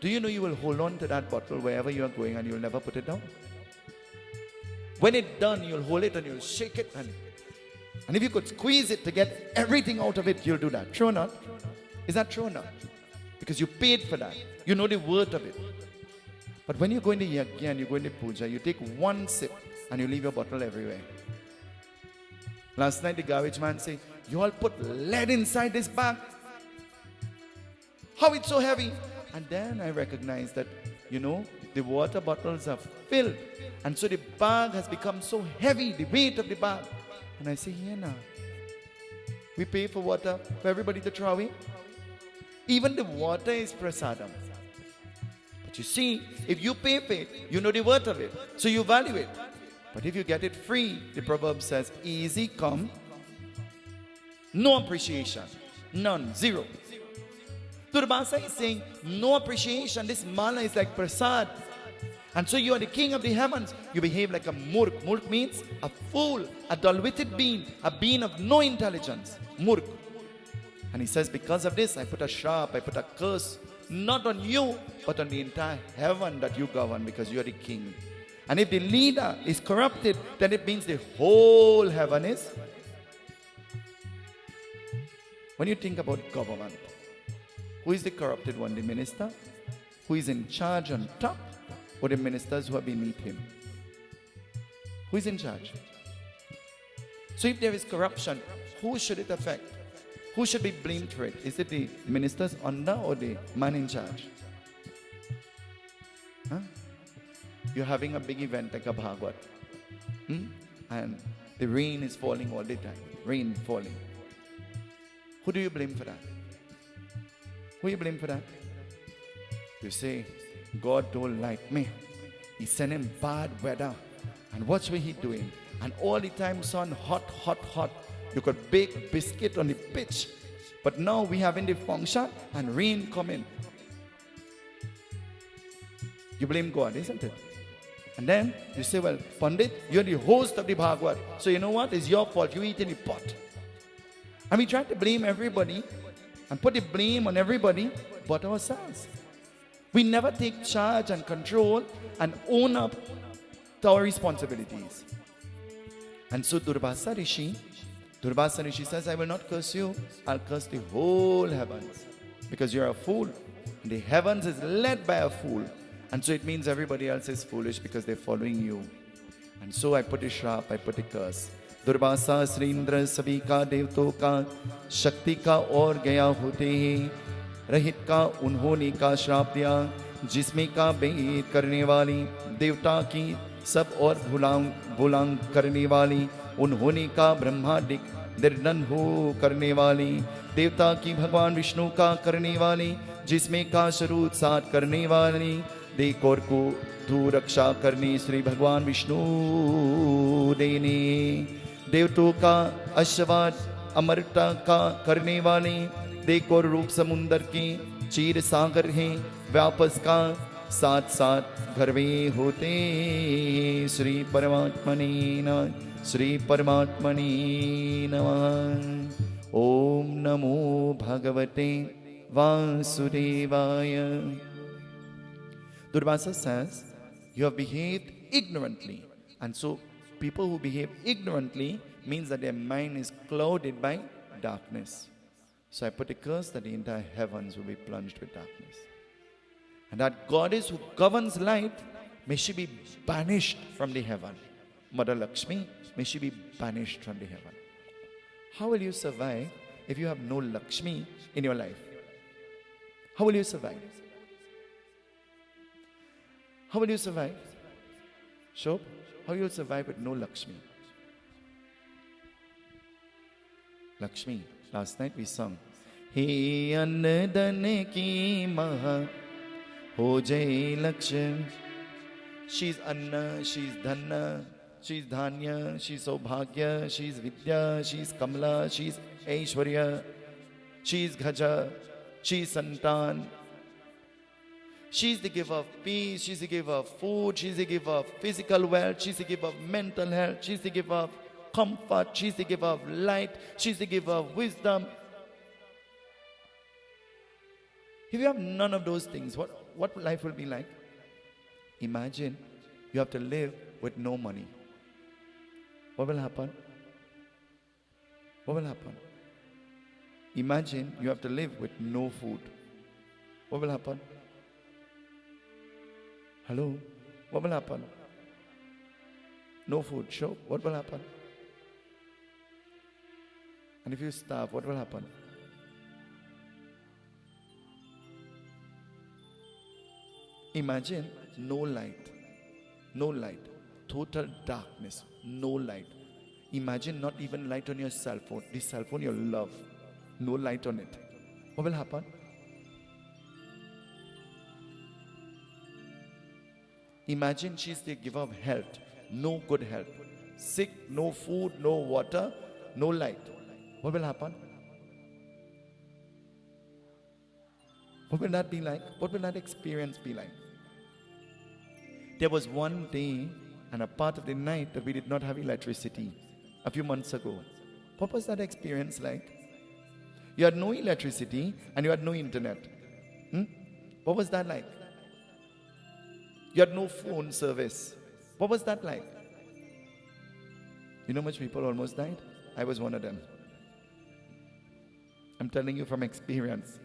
A: Do you know you will hold on to that bottle wherever you are going and you'll never put it down? When it's done, you'll hold it and you'll shake it. And if you could squeeze it to get everything out of it, you'll do that. True or not? Is that true or not? Because you paid for that. You know the worth of it. But when you go into Yagna and you go into Puja, you take one sip and you leave your bottle everywhere. Last night the garbage man said, you all put lead inside this bag. How it's so heavy? And then I recognized that, the water bottles are filled. And so the bag has become so heavy, the weight of the bag. And I say, here now, we pay for water for everybody to throw away. Even the water is prasadam. But you see, if you pay for it, you know the worth of it. So you value it. But if you get it free, the proverb says, easy come, no appreciation. None. Zero. Durbasa is saying, no appreciation. This mala is like prasad. And so you are the king of the heavens. You behave like a murk. Murk means a fool, a dull-witted being, a being of no intelligence. Murk. And he says, because of this, I put a shrap, I put a curse, not on you, but on the entire heaven that you govern, because you are the king. And if the leader is corrupted, then it means the whole heaven is. When you think about government, who is the corrupted one? The minister? Who is in charge on top? Or the ministers who are beneath him? Who is in charge? So if there is corruption, who should it affect? Who should be blamed for it? Is it the ministers under or the man in charge? Huh? You're having a big event like a Bhagwat. And the rain is falling all the time. Rain falling. Who do you blame for that? Who you blame for that? You say, God don't like me. He sent him bad weather. And what's what he doing? And all the time sun hot, hot, hot. You could bake biscuit on the pitch. But now we having the function and rain coming. You blame God, isn't it? And then you say, well, Pandit, you're the host of the Bhagwat. So you know what? It's your fault. You eat in the pot. And we try to blame everybody and put the blame on everybody but ourselves. We never take charge and control and own up to our responsibilities. And so Durbasa Rishi Durbasa Rishi says, I will not curse you, I'll curse the whole heavens. Because you're a fool. And the heavens is led by a fool. And so it means everybody else is foolish because they're following you. And so I put a shrap, I put a curse. Durvasa Shri Indra सभी का देवतों का शक्ति का और गया होते ही रहित का उन्होंने का श्राप दिया, जिसमें का भेद करने वाली देवता की सब और भुलांग करने वाली उन्होंने का ब्रह्मांडिक निर्धन हो करने वाली देवता की भगवान विष्णु का करने वाली, जिसमें का शरूर साथ करने वाली देख और को तू रक्षा करने श्री भगवान विष्णु देने देवतों का अश्वाद अमरता का करने वाले देख और रूप समुंदर के चीर सागर हैं व्यापस का साथ साथ घरवे होते श्री परमात्मने नमः श्री परमात्मने नमः। ओम नमो भगवते वासुदेवाय। Durbasa says, you have behaved ignorantly. And so people who behave ignorantly means that their mind is clouded by darkness. So I put a curse that the entire heavens will be plunged with darkness. And that goddess who governs light, may she be banished from the heaven. Mother Lakshmi, may she be banished from the heaven. How will you survive if you have no Lakshmi in your life? How will you survive? How will you survive? Shop, how will you survive with no Lakshmi? Lakshmi, last night we sung, He Annadane ki maha ho jai Lakshmi. She's Anna, she's Dhanna, she's Dhanya, she's Saubhagya, she's Vidya, she's Kamala, she's Aishwarya, she's Ghaja, she's Santan. She's the giver of peace, she's the giver of food, she's the giver of physical wealth, she's the giver of mental health, she's the giver of comfort, she's the giver of light, she's the giver of wisdom. If you have none of those things, what life will be like? Imagine you have to live with no money. What will happen? What will happen? Imagine you have to live with no food. What will happen? Hello? What will happen? No food. Sure. What will happen? And if you starve, what will happen? Imagine no light. No light. Total darkness. No light. Imagine not even light on your cell phone. The cell phone you love. No light on it. What will happen? Imagine she's the giver of health, no good health. Sick, no food, no water, no light. What will happen? What will that be like? What will that experience be like? There was one day and a part of the night that we did not have electricity a few months ago. What was that experience like? You had no electricity and you had no internet. What was that like? You had no phone service. What was that like? You know how much people almost died? I was one of them. I'm telling you from experience.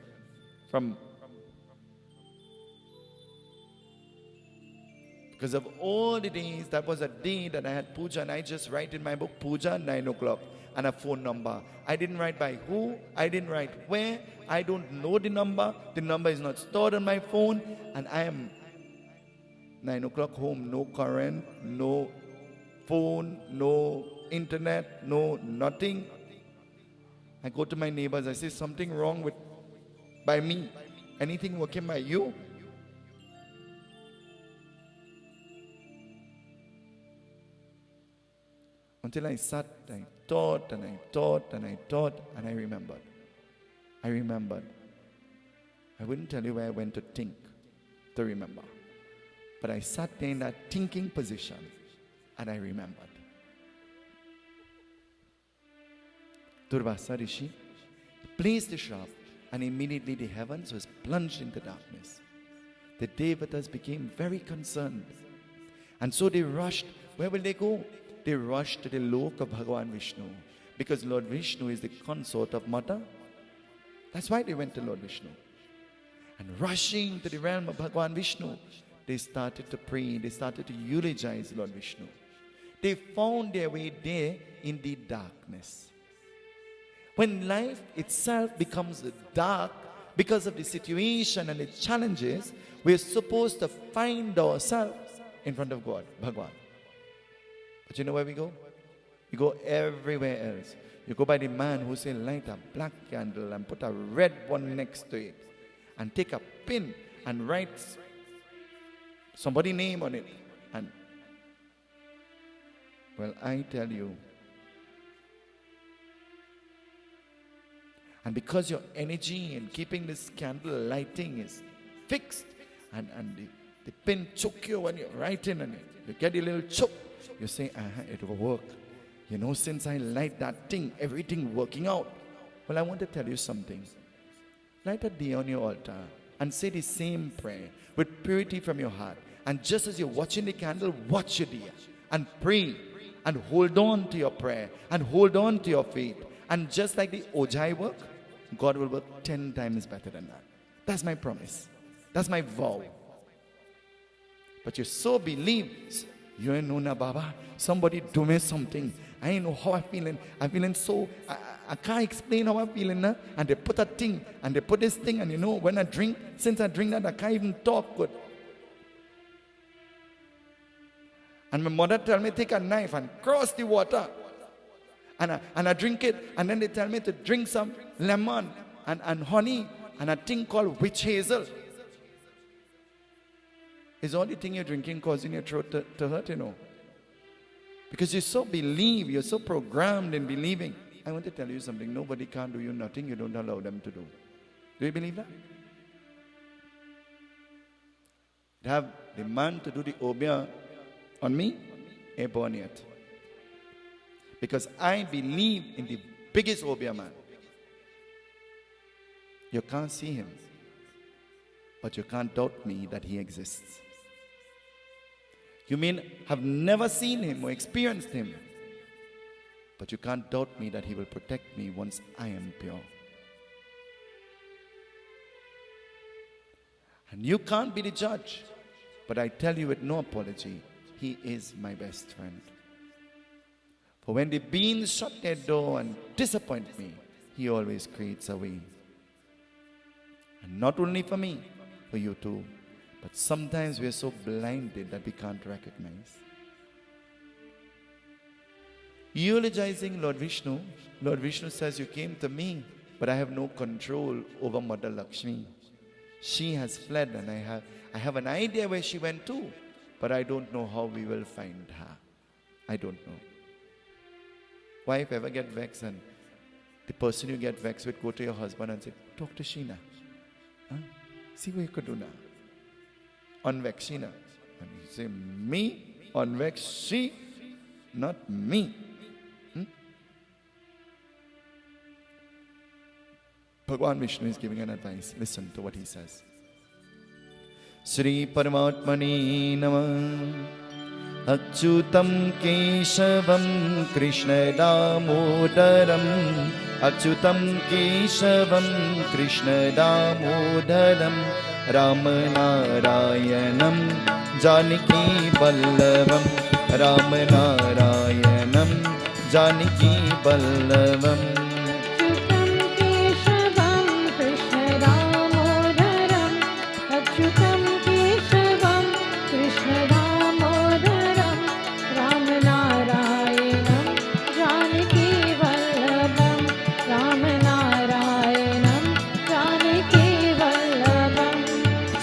A: Because of all the days, that was a day that I had puja, and I just write in my book, puja 9 o'clock, and a phone number. I didn't write by who, I didn't write where, I don't know the number is not stored on my phone, and I am 9 o'clock home, no current, no phone, no internet, no nothing. I go to my neighbors, I say, something wrong by me. Anything working by you? Until I sat, I thought, and I thought, and I thought, and I remembered. I wouldn't tell you where I went to think, to remember. But I sat there in that thinking position and I remembered. Durbasa Rishi placed the shrap and immediately the heavens was plunged into darkness. The Devatas became very concerned. And so they rushed. Where will they go? They rushed to the lok of Bhagwan Vishnu. Because Lord Vishnu is the consort of Mata. That's why they went to Lord Vishnu. And rushing to the realm of Bhagwan Vishnu, they started to pray, they started to eulogize Lord Vishnu. They found their way there in the darkness. When life itself becomes dark because of the situation and the challenges, we're supposed to find ourselves in front of God, Bhagwan. But you know where we go? We go everywhere else. You go by the man who say light a black candle and put a red one next to it and take a pin and write somebody's name on it. And well, I tell you, and because your energy in keeping this candle lighting is fixed, and the pin choke you when you're writing and you get a little choke, you say, it will work. You know, since I light that thing, everything working out. Well, I want to tell you something. Light a day on your altar and say the same prayer with purity from your heart. And just as you're watching the candle, watch your day and pray and hold on to your prayer and hold on to your faith. And just like the Ojai work, God will work 10 times better than that. That's my promise. That's my vow. But you so believe, you ain't know na Baba, somebody do me something. I ain't know how I'm feeling. I'm feeling so, I can't explain how I'm feeling now. And they put a thing, and they put this thing, and you know, when I drink, since I drink that, I can't even talk good. And my mother tell me, take a knife and cross the water. And I drink it, and then they tell me to drink some lemon and honey and a thing called witch hazel. Is all the thing you're drinking causing your throat to hurt, you know? Because you so believe, you're so programmed in believing. I want to tell you something. Nobody can do you nothing you don't allow them to do. Do you believe that? They have the man to do the obia on me, ain't born yet. Because I believe in the biggest obia man. You can't see him, but you can't doubt me that he exists. You may have never seen him or experienced him, but you can't doubt me that he will protect me once I am pure. And you can't be the judge, but I tell you with no apology, he is my best friend. For when the beings shut their door and disappoint me, he always creates a way. And not only for me, for you too. But sometimes we are so blinded that we can't recognize. Eulogizing Lord Vishnu says, you came to me, but I have no control over Mother Lakshmi. She has fled, and I have an idea where she went to, but I don't know how we will find her. I don't know. Wife ever get vexed, and the person you get vexed with go to your husband and say, talk to Sheena. Huh? See what you could do now. Unvex Sheena. And you say, me? Unvex she? Not me. Bhagwan Vishnu is giving an advice. Listen to what he says. Sri Paramatmani Namah Achyutam Keshavam Krishna Damodaram Achyutam Keshavam Krishna Damodaram Ramanarayanam Janaki Ballavam Ramanarayanam Janaki Ballavam
B: Achyutam Keshavam Krishna Damodaram Ramanarayanam Janaki Ballavam Ramanarayanam Janaki Ballavam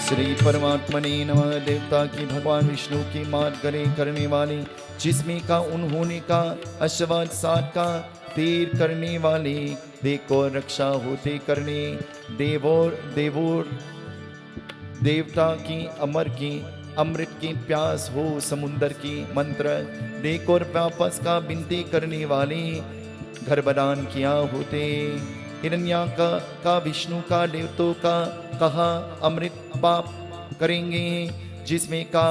A: Shri परमात्मने नमः। देवता की भगवान विष्णु की मात करे करने वाली, जिसमें का उन्होंने का अश्वत्थ सात का तीर करने वाले, देखो रक्षा होते करने देवता की अमर की अमृत की प्यास हो समुंदर की मंत्र, देखो वापस का बिनती करने वाले, गर्भदान किया होते हिरण्या का विष्णु का देवतों का कहा अमृत पाप करेंगे, जिसमें का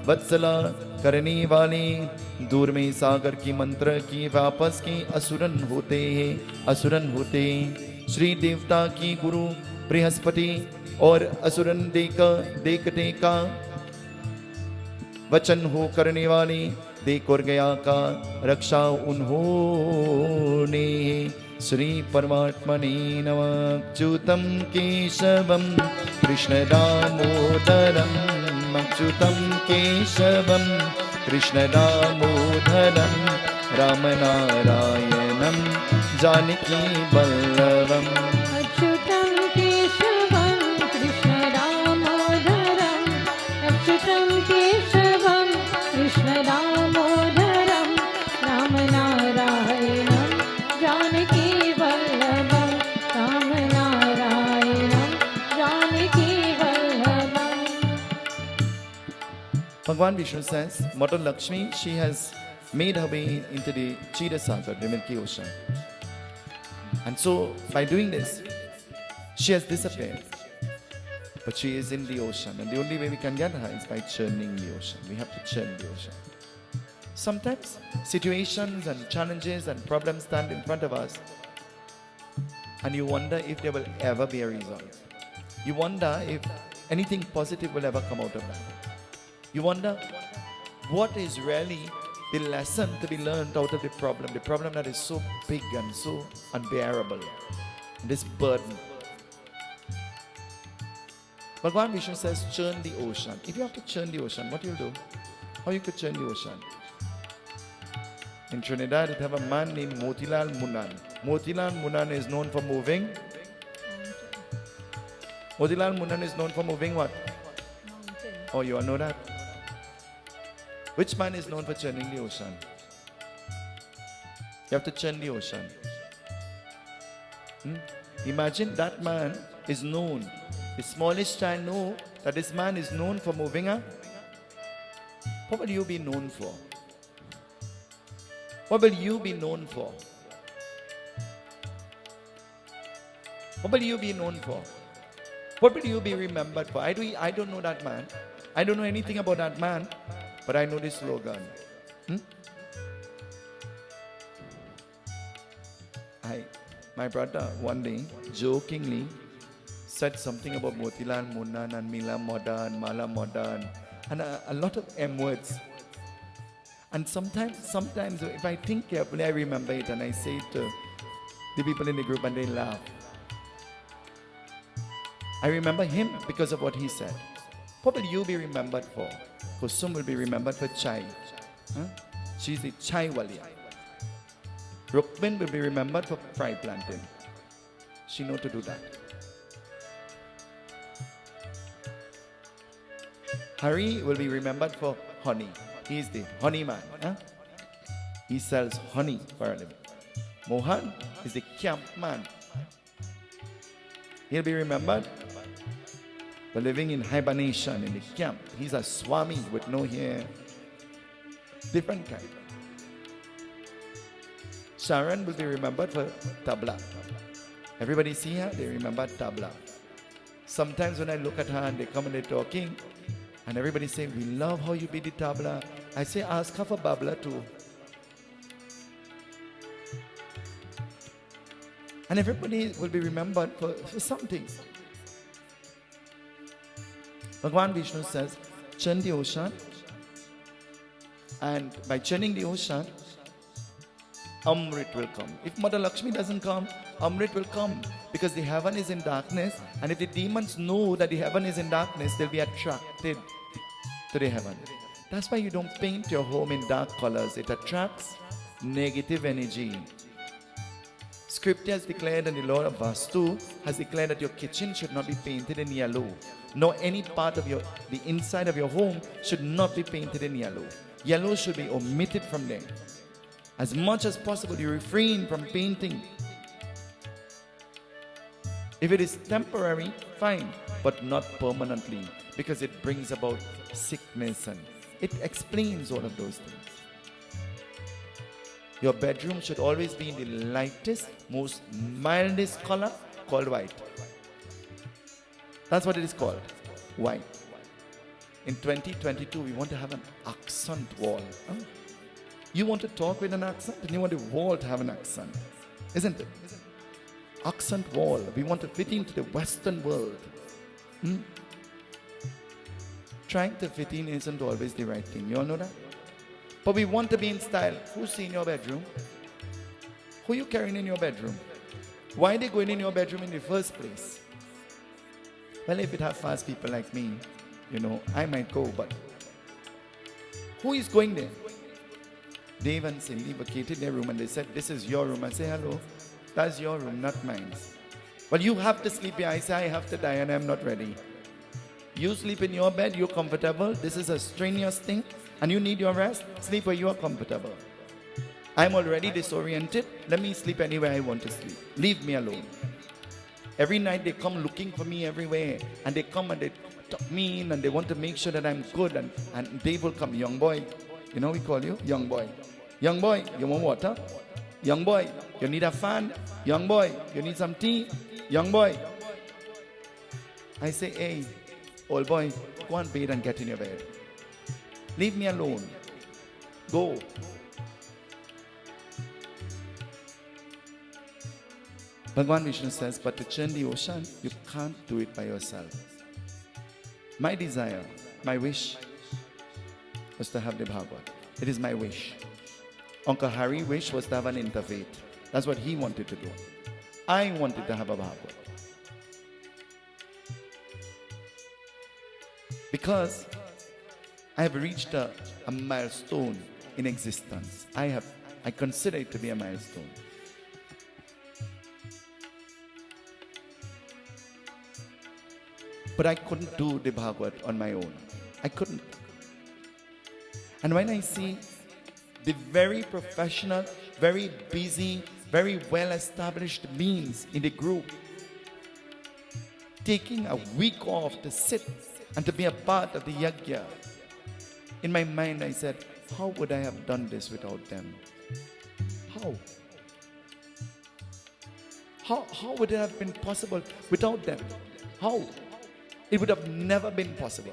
A: वत्सला करने वाले, दूर में सागर की मंत्र की वापस के असुरन होते हैं, असुरन होते। श्री देवता की गुरु बृहस्पति और असुरन देखते का वचन हो करने वाले, देख और गया का रक्षा उन्होंने। श्री परमात्मने नमः। अच्युतं केशवं कृष्ण दामोदरं, अच्युतं केशवं कृष्ण दामोदरं, रामनारायणं जानकी वल्लभम्।
B: अच्युतं केशवं कृष्ण दामोदरं, अच्युतं केशवं Krishna दामोदरं, रामनारायणं Janaki वल्लभं, रामनारायणं Janaki वल्लभम्.
A: Bhagwan Vishnu says, Mother Lakshmi, she has made her way into the Kshirosagar, the Milky Ocean. And so, by doing this, she has disappeared. But she is in the ocean. And the only way we can get her is by churning the ocean. We have to churn the ocean. Sometimes, situations and challenges and problems stand in front of us. And you wonder if there will ever be a result. You wonder if anything positive will ever come out of that. You wonder what is really the lesson to be learned out of the problem that is so big and so unbearable, this burden. Bhagwan Vishnu says, churn the ocean. If you have to churn the ocean, what you'll do? How you could churn the ocean? In Trinidad, it have a man named Motilal Munnan. Motilal Munnan is known for moving. Motilal Munnan is known for moving what?
B: Mountain.
A: Oh, you all know that? Which man is known for churning the ocean? You have to churn the ocean. Imagine that man is known. The smallest child know that this man is known for moving a. What will you be known for? What will you be known for? What will you be known for? What will you be remembered for? I don't know that man. I don't know anything about that man, but I know this slogan. My brother one day jokingly said something about Motilal Munnan and Mila Modan, Mala Modan, and a lot of M words. And sometimes if I think carefully, I remember it and I say it to the people in the group and they laugh. I remember him because of what he said. What will you be remembered for? Kusum will be remembered for chai. She's the chai waliya. Rukmin will be remembered for fried plantain. She knows to do that. Hari will be remembered for honey. He is the honey man. He sells honey for a living. Mohan is the camp man. He'll be remembered for living in hibernation in the camp. He's a swami with no hair. Different kind. Sharon will be remembered for tabla. Everybody see her, they remember tabla. Sometimes when I look at her and they come and they're talking, and everybody say, we love how you beat the tabla. I say, ask her for babla too. And everybody will be remembered for something. Bhagwan Vishnu says, churn the ocean. And by churning the ocean, Amrit will come. If Mother Lakshmi doesn't come, Amrit will come. Because the heaven is in darkness. And if the demons know that the heaven is in darkness, they'll be attracted to the heaven. That's why you don't paint your home in dark colors. It attracts negative energy. Scripture has declared, and the Lord of Vastu has declared that your kitchen should not be painted in yellow. Nor any part of the inside of your home should not be painted in yellow. Yellow should be omitted from there. As much as possible, you refrain from painting. If it is temporary, fine, but not permanently, because it brings about sickness and it explains all of those things. Your bedroom should always be in the lightest, most mildest color called white. That's what it is called, white. In 2022, we want to have an accent wall. Huh? You want to talk with an accent and you want the wall to have an accent. Isn't it? Accent wall. We want to fit into the Western world. Trying to fit in isn't always the right thing. You all know that? But we want to be in style. Who's in your bedroom? Who you carrying in your bedroom? Why are they going in your bedroom in the first place? Well, if it have fast people like me, I might go, but who is going there? Dave and Cindy vacated their room and they said, this is your room. I say, hello, that's your room, not mine. Well, you have to sleep here. I say, I have to die and I'm not ready. You sleep in your bed, you're comfortable. This is a strenuous thing and you need your rest. Sleep where you are comfortable. I'm already disoriented. Let me sleep anywhere I want to sleep. Leave me alone. Every night they come looking for me everywhere. And they come and they tuck me in and they want to make sure that I'm good. And Dave will come, young boy. You know we call you? Young boy. Young boy, you want water? Young boy, you need a fan? Young boy, you need some tea? Young boy. I say, hey, old boy, go and bathe and get in your bed. Leave me alone. Go. Bhagwan Vishnu says, but to churn the ocean, you can't do it by yourself. My desire, my wish was to have the Bhagwat. It is my wish. Uncle Harry's wish was to have an interfaith. That's what he wanted to do. I wanted to have a Bhagwat. Because I have reached a milestone in existence. I consider it to be a milestone. But I couldn't do the Bhagwat on my own. I couldn't. And when I see the very professional, very busy, very well-established beings in the group taking a week off to sit and to be a part of the Yagna, in my mind I said, how would I have done this without them? How? How would it have been possible without them? How? It would have never been possible.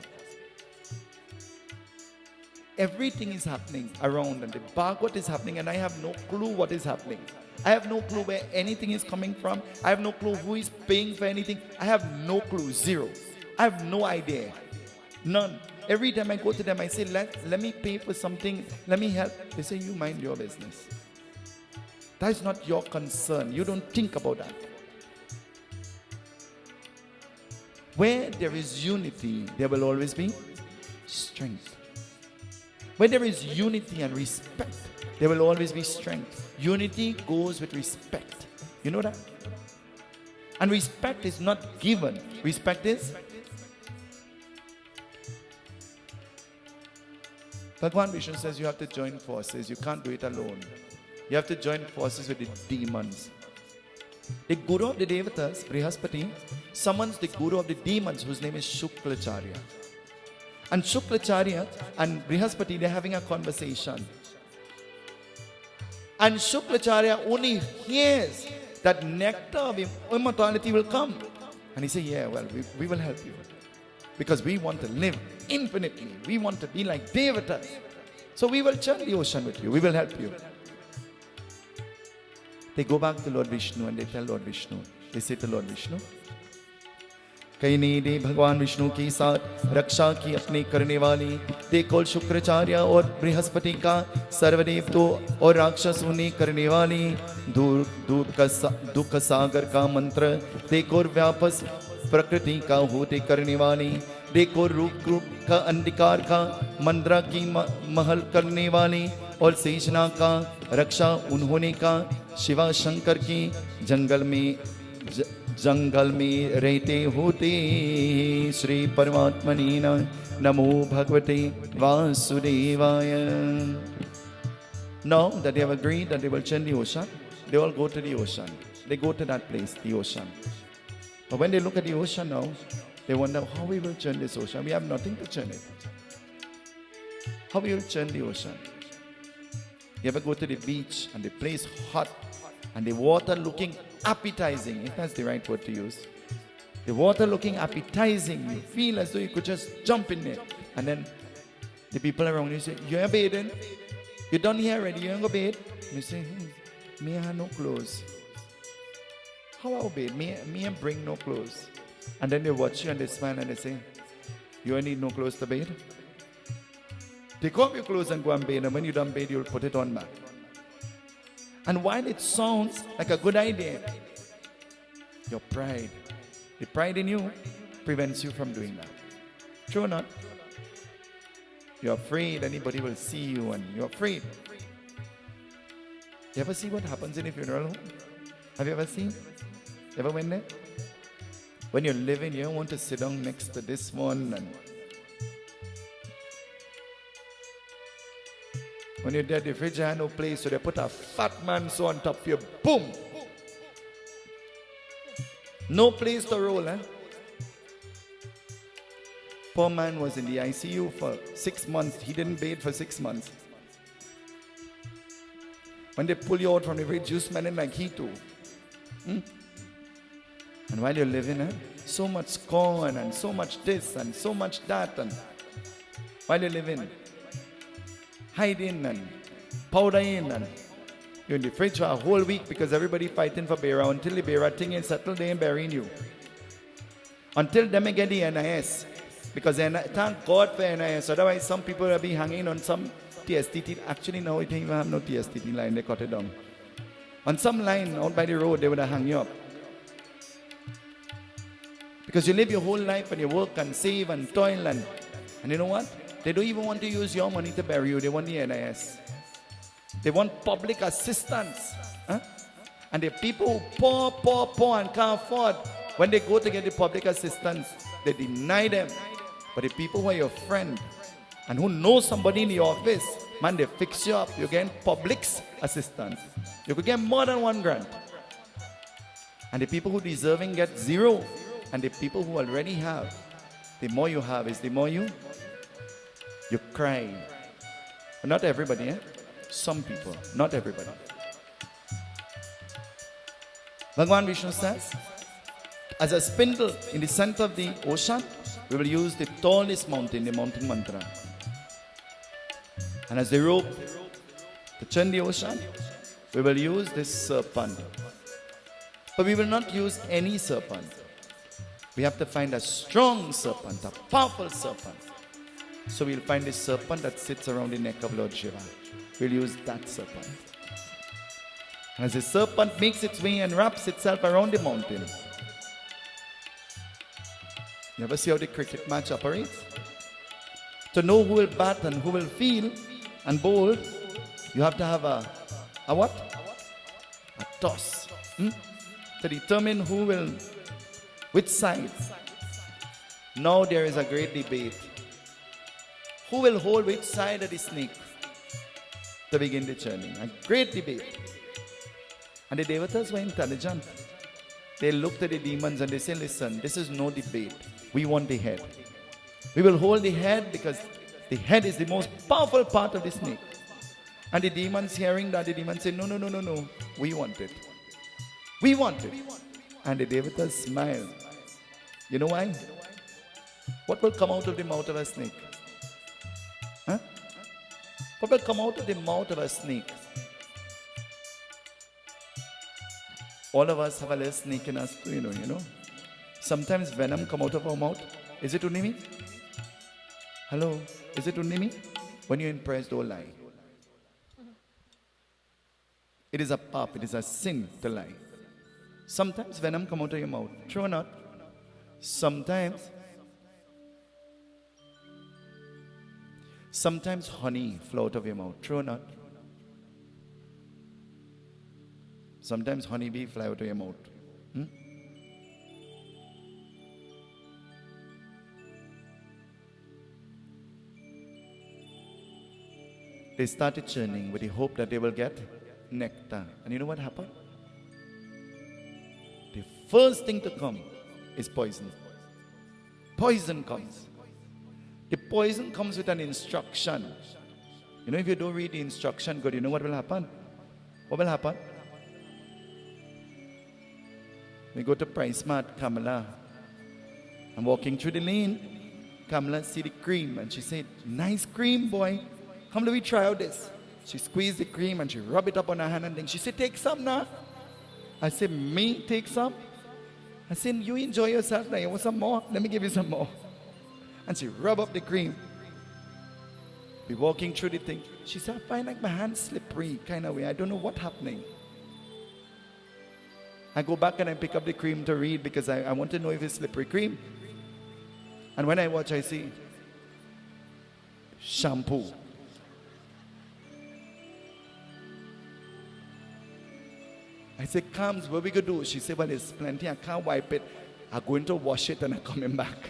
A: Everything is happening around and the Bhagwat is happening and I have no clue what is happening. I have no clue where anything is coming from. I have no clue who is paying for anything. I have no clue, zero. I have no idea. None. Every time I go to them, I say, let me pay for something. Let me help. They say, you mind your business. That is not your concern. You don't think about that. Where there is unity, there will always be strength. Where there is unity and respect, there will always be strength. Unity goes with respect. You know that? And respect is not given. Respect is? Bhagwan Vishnu says you have to join forces. You can't do it alone. You have to join forces with the demons. The guru of the Devatas, Brihaspati, summons the guru of the demons whose name is Shuklacharya. And Shuklacharya and Brihaspati, they're having a conversation. And Shuklacharya only hears that nectar of immortality will come. And he says, yeah, well, we will help you. Because we want to live infinitely. We want to be like Devatas. So we will churn the ocean with you. We will help you. They go back to Lord Vishnu and they tell Lord Vishnu. They say to Lord Vishnu, कहीं दे भगवान विष्णु के साथ रक्षा की अपने करने वाली देखो शुक्राचार्य और बृहस्पति का सर्वदेव तो और राक्षसों ने करने वाली दुख सागर का मंत्र देखो व्यापस प्रकृति का होते करने वाली देखो रूप का अंधकार का मंद्रा की महल करने वाली और शेषनाग का रक्षा उन्होंने का शिवा शंकर की जंगल में रहते होते श्री परमात्मने नमो भगवते वासुदेवाय. Now that they have agreed that they will churn the ocean, they all go to the ocean. They go to that place, the ocean. But when they look at the ocean now, they wonder how we will churn this ocean. We have nothing to churn it. How we will churn the ocean? You ever go to the beach and the place hot and the water looking appetizing, if that's the right word to use. The water looking appetizing. You feel as though you could just jump in there. And then the people around you say, you ain't bathing? You done here already, you ain't go bathe? You say, me have no clothes. How I bathe? Me ain't bring no clothes. And then they watch you and they smile and they say, you ain't need no clothes to bathe? Take off your clothes and go and bathe, and when you done bathe, you'll put it on back. And while it sounds like a good idea, your pride, the pride in you prevents you from doing that. True or not? You're afraid anybody will see you, and you're afraid. You ever see what happens in a funeral home? Have you ever seen? Ever went there? When you're living, you don't want to sit down next to this one, and when you're there, the fridge had no place, so they put a fat man so on top of you, boom! No place to roll, eh? Poor man was in the ICU for 6 months. He didn't bathe for 6 months. When they pull you out from the fridge, you smelling like he too. And while you're living, so much scorn and so much this and so much that, and while you're living, hiding and powdering, and you're in the fridge for a whole week because everybody fighting for Bera. Until the Bera thing is settled, they ain't burying you. Until them get the NIS. Because thank God for NIS. Otherwise, some people will be hanging on some TSTT. Actually, now I think we have no TSTT line. They cut it down. On some line out by the road, they would have hung you up. Because you live your whole life and you work and save and toil, and you know what? They don't even want to use your money to bury you. They want the NIS. They want public assistance. Huh? And the people who poor and can't afford, when they go to get the public assistance, they deny them. But the people who are your friend and who know somebody in the office, man, they fix you up. You get public's assistance. You could get more than 1 grant. And the people who deserving get 0. And the people who already have, the more you have is the more you cry. But not everybody, eh? Some people, not everybody. Bhagwan Vishnu says, as a spindle in the center of the ocean, we will use the tallest mountain, the mountain mantra. And as the rope to churn the ocean, we will use this serpent. But we will not use any serpent. We have to find a strong serpent, a powerful serpent. So we'll find the serpent that sits around the neck of Lord Shiva. We'll use that serpent. And as the serpent makes its way and wraps itself around the mountain, you ever see how the cricket match operates? To know who will bat and who will field and bowl, you have to have a what? A toss. To determine who will, which side. Now there is a great debate. Who will hold which side of the snake to begin the churning? A great debate. And the devatas were intelligent. They looked at the demons and they said, listen, this is no debate. We want the head. We will hold the head because the head is the most powerful part of the snake. And the demons hearing that, the demons say, no. We want it. We want it. And the devatas smile. You know why? What will come out of the mouth of a snake? Huh? What will come out of the mouth of a snake? All of us have a little snake in us too, you know. Sometimes venom come out of our mouth. Is it only me? Hello? Is it only me? When you're impressed, don't lie. It is a pap, it is a sin to lie. Sometimes venom come out of your mouth. True or not? Sometimes honey flow out of your mouth. True or not? Sometimes honeybee fly out of your mouth. They started churning with the hope that they will get nectar. And you know what happened? The first thing to come is poison. Poison comes. The poison comes with an instruction. You know, if you don't read the instruction good, you know what will happen? What will happen? We go to Price Mart, Kamala. I'm walking through the lane. Kamala see the cream and she said, nice cream, boy. Come, let me try out this. She squeezed the cream and she rubbed it up on her hand and then she said, take some now. I said, me take some? I said, you enjoy yourself now. You want some more? Let me give you some more. And she rubbed up the cream. We walking through the thing. She said, I find like my hand slippery kind of way. I don't know what's happening. I go back and I pick up the cream to read because I want to know if it's slippery cream. And when I watch, I see shampoo. I said, Comes, what we gonna do? She said, well, there's plenty. I can't wipe it. I'm going to wash it and I'm coming back.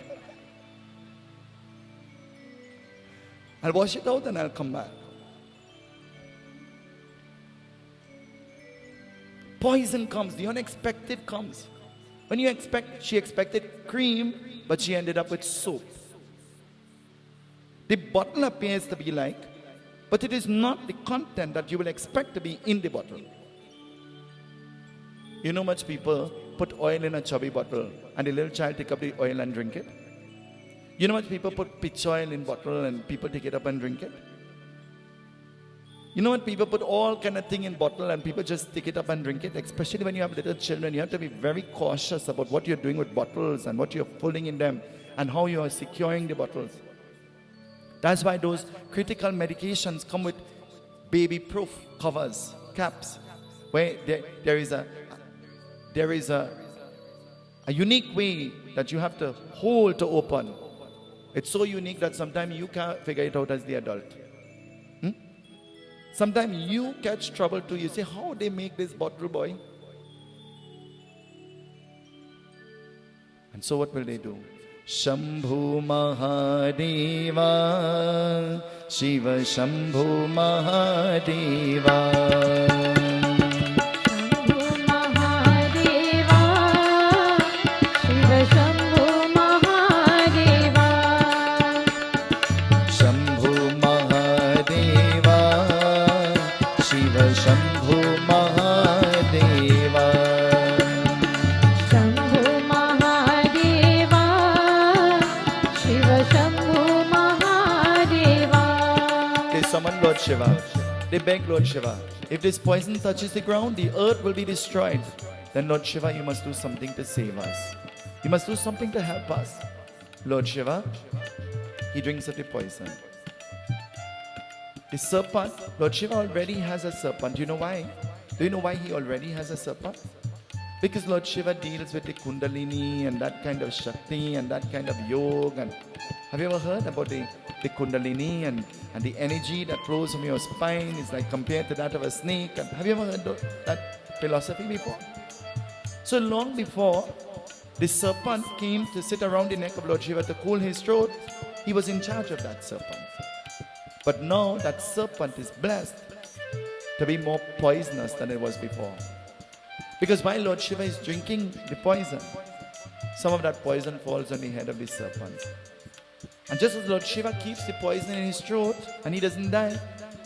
A: I'll wash it out and I'll come back. Poison comes, the unexpected comes. When you expect, she expected cream, but she ended up with soap. The bottle appears to be like, but it is not the content that you will expect to be in the bottle. You know much people put oil in a chubby bottle and the little child take up the oil and drink it? You know much people put pitch oil in bottle and people take it up and drink it? You know what, people put all kind of thing in bottle and people just take it up and drink it. Especially when you have little children, you have to be very cautious about what you're doing with bottles and what you're pulling in them and how you are securing the bottles. That's why those critical medications come with baby-proof covers, caps, where there is a unique way that you have to hold to open. It's so unique that sometimes you can't figure it out as the adult. Sometimes you catch trouble too. You say, how they make this bottle, boy? And so what will they do? Shambhu Mahadeva, Shiva Shambhu Mahadeva. Lord Shiva. They beg Lord Shiva, if this poison touches the ground, the earth will be destroyed. Then Lord Shiva, you must do something to save us. You must do something to help us. Lord Shiva, he drinks of the poison. The serpent, Lord Shiva already has a serpent. Do you know why? Do you know why he already has a serpent? Because Lord Shiva deals with the Kundalini and that kind of Shakti and that kind of yoga. And have you ever heard about the Kundalini and the energy that flows from your spine is like compared to that of a snake? And have you ever heard that philosophy before? So long before the serpent came to sit around the neck of Lord Shiva to cool his throat, he was in charge of that serpent. But now that serpent is blessed to be more poisonous than it was before. Because while Lord Shiva is drinking the poison, some of that poison falls on the head of the serpent. And just as Lord Shiva keeps the poison in his throat and he doesn't die,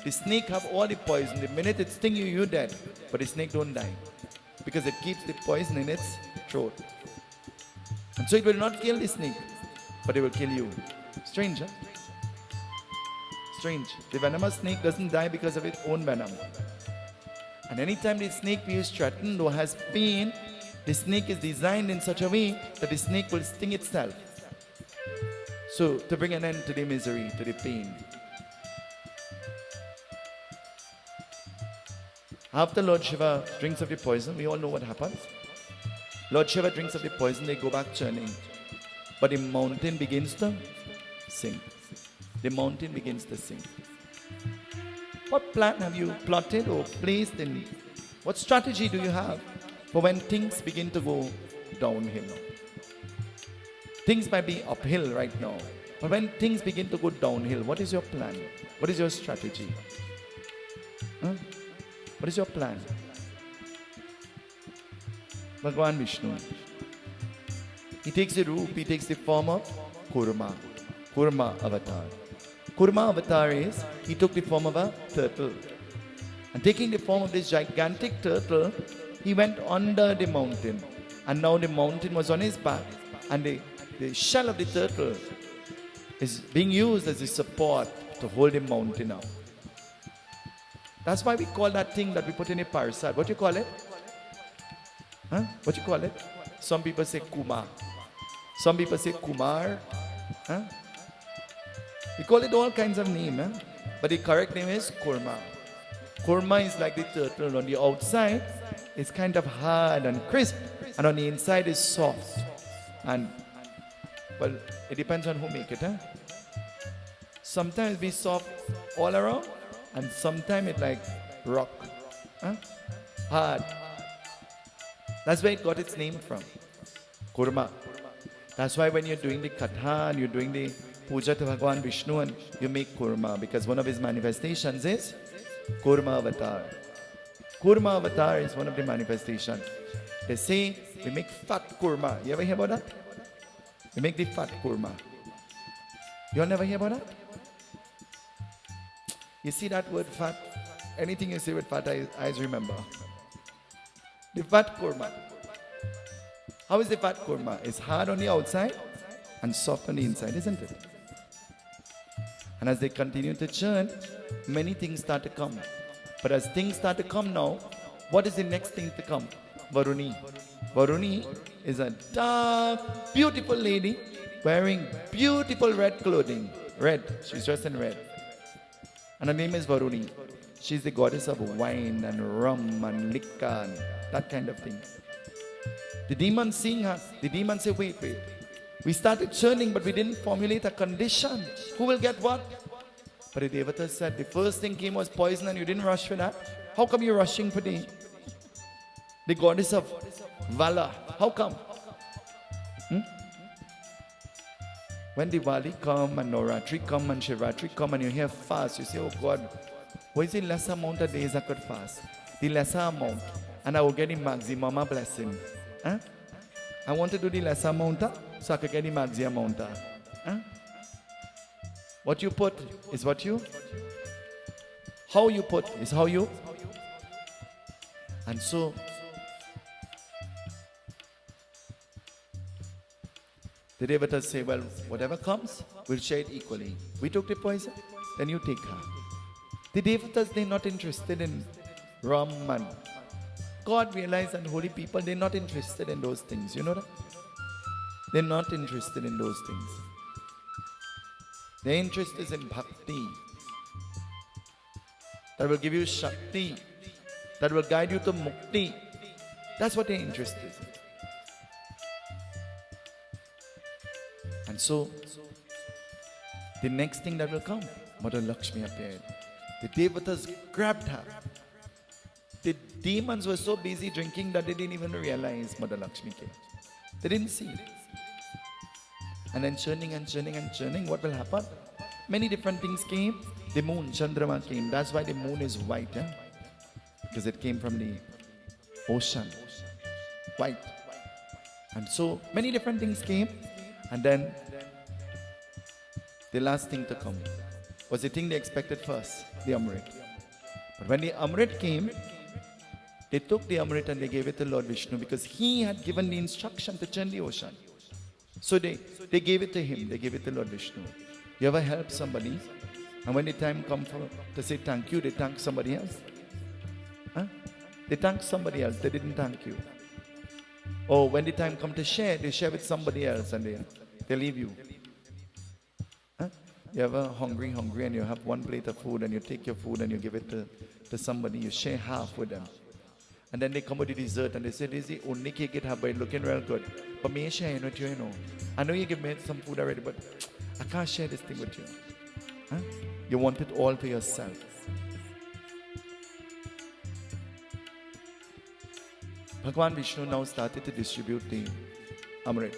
A: the snake have all the poison. The minute it stings you, you're dead. But the snake don't die because it keeps the poison in its throat. And so it will not kill the snake, but it will kill you. Strange, huh? Strange. The venomous snake doesn't die because of its own venom. And anytime the snake feels threatened or has pain, the snake is designed in such a way that the snake will sting itself. So, to bring an end to the misery, to the pain. After Lord Shiva drinks of the poison, we all know what happens. Lord Shiva drinks of the poison, they go back churning. But the mountain begins to sink. The mountain begins to sink. What plan have you plotted or placed in? What strategy do you have for when things begin to go downhill? Things might be uphill right now, but when things begin to go downhill, what is your plan? What is your strategy? What is your plan? Bhagwan Vishnu, he takes the roop, he takes the form of Kurma. Kurma avatar. Kurma avatar is, he took the form of a turtle. And taking the form of this gigantic turtle, he went under the mountain. And now the mountain was on his back. And the shell of the turtle is being used as a support to hold the mountain up. That's why we call that thing that we put in a Persad. What do you call it? Huh? What do you call it? Some people say Kuma. Some people say Kumar. Huh? We call it all kinds of names. Huh? But the correct name is Kurma. Kurma is like the turtle. On the outside, it's kind of hard and crisp. And on the inside is soft. And, well, it depends on who make it. Huh? Sometimes it be soft all around. And sometimes it like rock. Huh? Hard. That's where it got its name from. Kurma. That's why when you're doing the katha and you're doing the puja to Bhagwan Vishnu and you make kurma, because one of his manifestations is Kurma avatar. Kurma avatar is one of the manifestations. They say we make fat kurma. You ever hear about that? We make the fat kurma. You all never hear about that? You see that word fat? Anything you say with fat, I remember. The fat kurma. How is the fat kurma? It's hard on the outside and soft on the inside, isn't it? And as they continue to churn, many things start to come. But as things start to come now, what is the next thing to come? Varuni. Varuni is a dark, beautiful lady wearing beautiful red clothing. Red. She's dressed in red. And her name is Varuni. She's the goddess of wine and rum and liquor and that kind of thing. The demons seeing her, the demons say, wait. We started churning, but we didn't formulate a condition. Who will get what? But the Devatas said, the first thing came was poison and you didn't rush for that. How come you're rushing for the goddess of valor? How come? When Diwali come and Navratri come and Shivratri come and you hear fast, you say, oh God, what is the lesser amount of days I could fast? The lesser amount. And I will get the maximum blessing. Huh? I want to do the lesser amount so I could get the maximum amount. Huh? What you put is what you. How you put is how you. And so, the Devatas say, well, whatever comes, we'll share it equally. We took the poison, then you take her. The Devatas, they're not interested in rum and God realized and holy people, they're not interested in those things. You know that? They're not interested in those things. Their interest is in bhakti. That will give you shakti. That will guide you to mukti. That's what their interest is. And so, the next thing that will come, Mother Lakshmi appeared. The Devatas grabbed her. The demons were so busy drinking that they didn't even realize Mother Lakshmi came. They didn't see it. And then churning and churning and churning, what will happen? Many different things came. The moon, Chandrama came. That's why the moon is white. Because it came from the ocean. White. And so many different things came. And then the last thing to come was the thing they expected first, the Amrit. But when the Amrit came, they took the Amrit and they gave it to Lord Vishnu because he had given the instruction to churn the ocean. So they gave it to him, they gave it to Lord Vishnu. You ever help somebody and when the time comes to say thank you, they thank somebody else? Huh? They thank somebody else, they didn't thank you. Or when the time comes to share, they share with somebody else and they leave you. Huh? You ever hungry and you have one plate of food and you take your food and you give it to somebody, you share half with them. And then they come with the dessert and they say, this is the only cake it have, but it's looking real good. But me sharing with you, you know. I know you give me some food already, but I can't share this thing with you. Huh? You want it all for yourself. Bhagwan Vishnu now started to distribute the Amrit.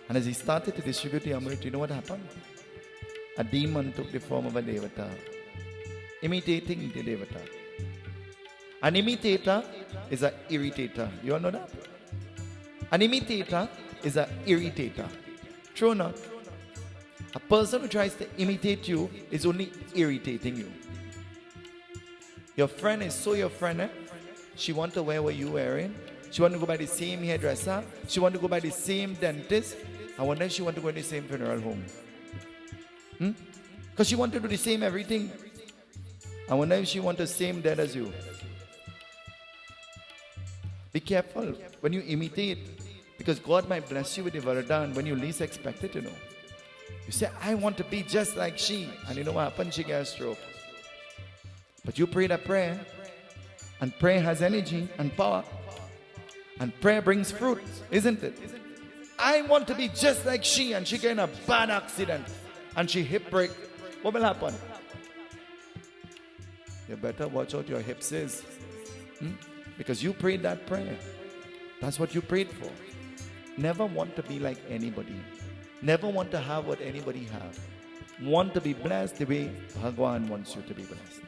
A: And as he started to distribute the Amrit, you know what happened? A demon took the form of a Devata, imitating the Devata. An imitator is an irritator. You all know that? An imitator is an irritator. True or not? A person who tries to imitate you is only irritating you. Your friend is so your friend, eh? She want to wear what you wearing. She want to go by the same hairdresser. She want to go by the same dentist. I wonder if she want to go in the same funeral home. Because she wanted to do the same everything. I wonder if she wants the same dead as you. Be careful when you imitate, because God might bless you with the varadan when you least expect it, You say, I want to be just like she. And you know what happens? She gets a stroke. But you pray that prayer, and prayer has energy and power, and prayer brings fruit, isn't it? I want to be just like she, and she get in a bad accident, and she hip break. What will happen? You better watch out your hips is. Because you prayed that prayer. That's what you prayed for. Never want to be like anybody. Never want to have what anybody have. Want to be blessed the way Bhagwan wants you to be blessed.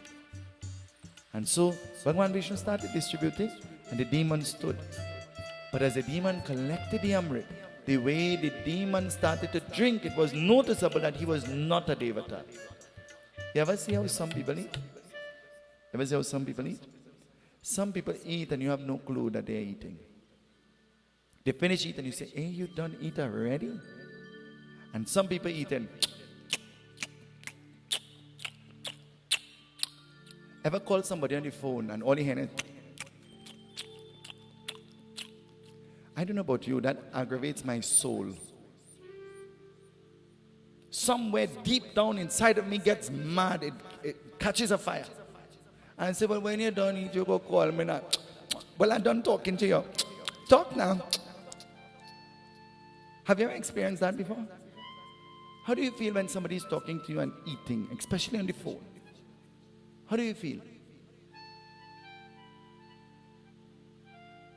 A: And so Bhagwan Vishnu started distributing, and the demon stood. But as the demon collected the Amrit, the way the demon started to drink, it was noticeable that he was not a Devata. You ever see how some people eat? Ever see how some people eat? Some people eat and you have no clue that they are eating. They finish eating and you say, hey, you done eat already? And some people eat and ever call somebody on the phone and all you hear is, I don't know about you, that aggravates my soul. Somewhere deep down inside of me gets mad, it catches a fire. And I say, well, when you're done eating, you go call me now. Well, I'm done talking to you. Talk now. Have you ever experienced that before? How do you feel when somebody is talking to you and eating, especially on the phone? How do you feel?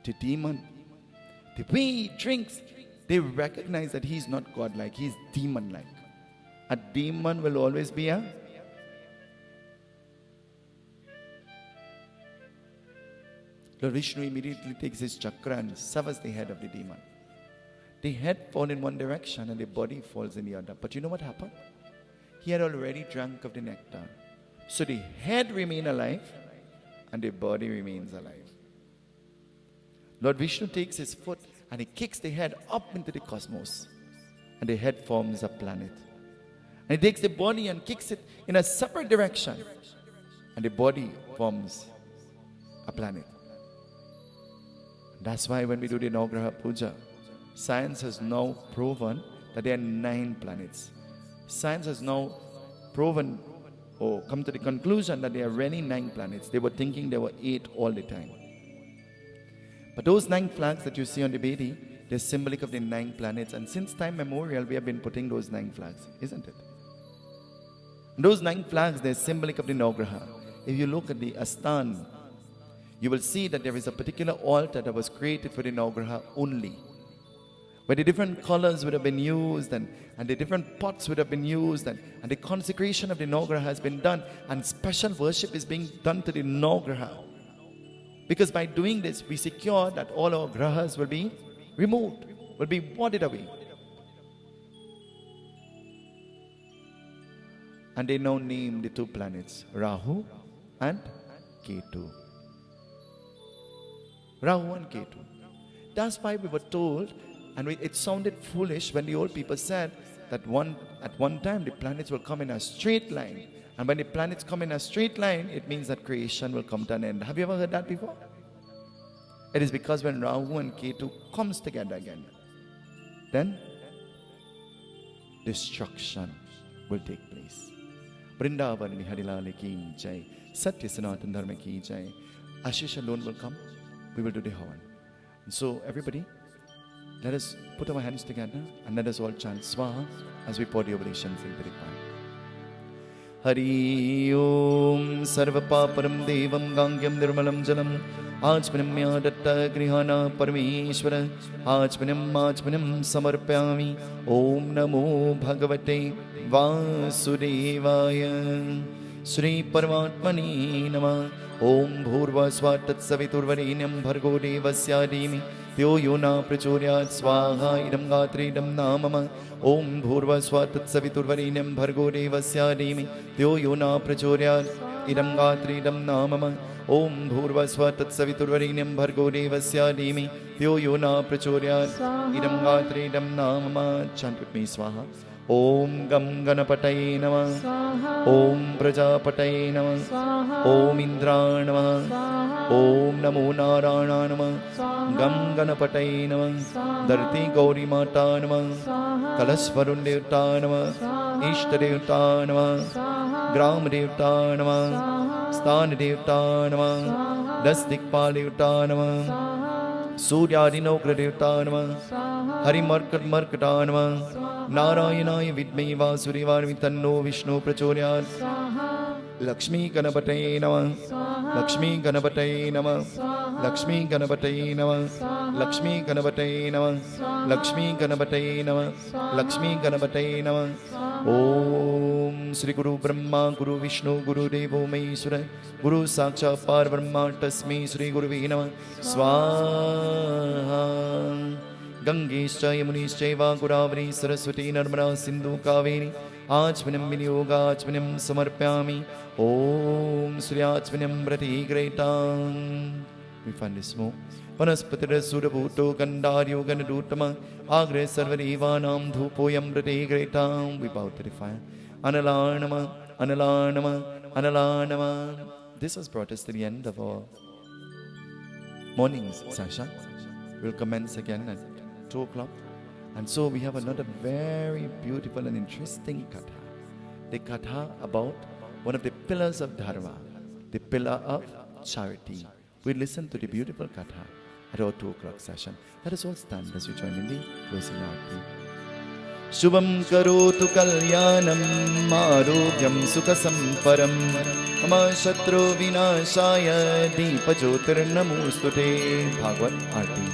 A: The demon, the way he drinks, they recognize that he's not God-like, he's demon-like. A demon will always be a Lord Vishnu immediately takes his chakra and severs the head of the demon. The head falls in one direction and the body falls in the other. But you know what happened? He had already drunk of the nectar. So the head remained alive and the body remains alive. Lord Vishnu takes his foot and he kicks the head up into the cosmos. And the head forms a planet. And he takes the body and kicks it in a separate direction. And the body forms a planet. That's why when we do the Navagraha Puja, science has now proven that there are 9 planets. Science has now proven or come to the conclusion that there are really 9 planets. They were thinking there were 8 all the time. But those 9 flags that you see on the Bedi, they're symbolic of the 9 planets. And since time memorial, we have been putting those 9 flags, isn't it? And those 9 flags, they're symbolic of the Navagraha. If you look at the Asthan, you will see that there is a particular altar that was created for the Navagraha only, where the different colors would have been used and the different pots would have been used and the consecration of the Navagraha has been done, and special worship is being done to the Navagraha. Because by doing this, we secure that all our grahas will be removed, will be warded away. And they now name the 2 planets, Rahu and Ketu. Rahu and Ketu. That's why we were told, and it sounded foolish when the old people said that at one time the planets will come in a straight line. And when the planets come in a straight line, it means that creation will come to an end. Have you ever heard that before? It is because when Rahu and Ketu comes together again, then destruction will take place. Vrindavan Bihari ki jai, Satya Sanatana Dharma ki jai. Ashish alone will come. We will do the Havan. And so everybody, let us put our hands together and let us all chant Swaha as we pour the oblations into the fire. Hari Om Sarva Paparam Devam Gangyam Nirmalam Jalam Ajpanam Yadatta Grihana Parameshwara Ajpanam Samarpyami Om Namo Bhagavate Vasudevaya Sri Paramatmani Namah Om Bhurva Svatat Saviturvarenyam Bhargo Devasya Dhimi Tyo Yona Prachoryat Swaha Idam Gatri Idam Namama Om Bhurva Svatat Saviturvarenyam Bhargo Devasya Dhimi Tyo Yona Prachoryat Idam Gatri Idam Namama Om Bhurva Svatat Saviturvarenyam Bhargo Devasya Dhimi Tyo Yona Prachoryat Idam Gatri Idam Namama. Chant with me Swaha. ॐ गं गणपतये नमः
B: स्वाहा
A: ॐ प्रजापतये नमः
B: स्वाहा
A: ॐ इन्द्राय नमः
B: स्वाहा
A: ॐ नमो नारायणाय नमः
B: स्वाहा
A: गं गणपतये नमः
B: स्वाहा
A: धरती गौरी माता नमः
B: स्वाहा
A: कलशवरुण देवता नमः
B: स्वाहा
A: इष्ट देवता नमः
B: स्वाहा
A: ग्राम देवता नमः
B: स्वाहा
A: स्थान देवता नमः
B: स्वाहा
A: 10 दिक्पाल देवता नमः
B: स्वाहा
A: सूर्यादि नौग्र देवता नमः
B: स्वाहा
A: हरिमर्कटा नमः नारायणाय विद्महे वासुदेवाय तन्नो विष्णु प्रचोदयात्
B: स्वाहा
A: लक्ष्मी गणपतये नमः
B: स्वाहा
A: लक्ष्मी गणपतये नमः
B: स्वाहा
A: लक्ष्मी गणपतये नमः लक्ष्मी गणपतये नमः लक्ष्मी गणपतये नमः लक्ष्मी गणपतये नमः ओम श्री गुरु ब्रह्मा गुरु विष्णु गुरुदेवो महेश्वर गुरु साक्षात् परब्रह्म तस्मै श्री गुरुवे नमः स्वाहा गंगेश्च यमुनेश्चैव गोदावरी सरस्वती नर्मदा सिन्धु कावेरी आचमनं विनियोगाचमनं समर्पयामि ओम श्री आचमनं प्रति ग्रेतां we find this more वनस्पतिरसुरभूतो गन्धार्यो गणदूतम agro सर्वदेवानां धूपोऽयं प्रति ग्रेतां we bow to the fire Analanama Analanama Analanama. This has brought us to the end of our morning's session. We'll commence again at 2 o'clock. And so we have another very beautiful and interesting katha. The katha about one of the pillars of dharma, the pillar of charity. We listen to the beautiful katha at our 2 o'clock session. Let us all stand as we join in the closing arati. Shubham karotu kalyanam आरोग्यं सुखसम्परं मम शत्रु विनाशाय दीपज्योतिर्नमोस्तुते. भागवत आरती.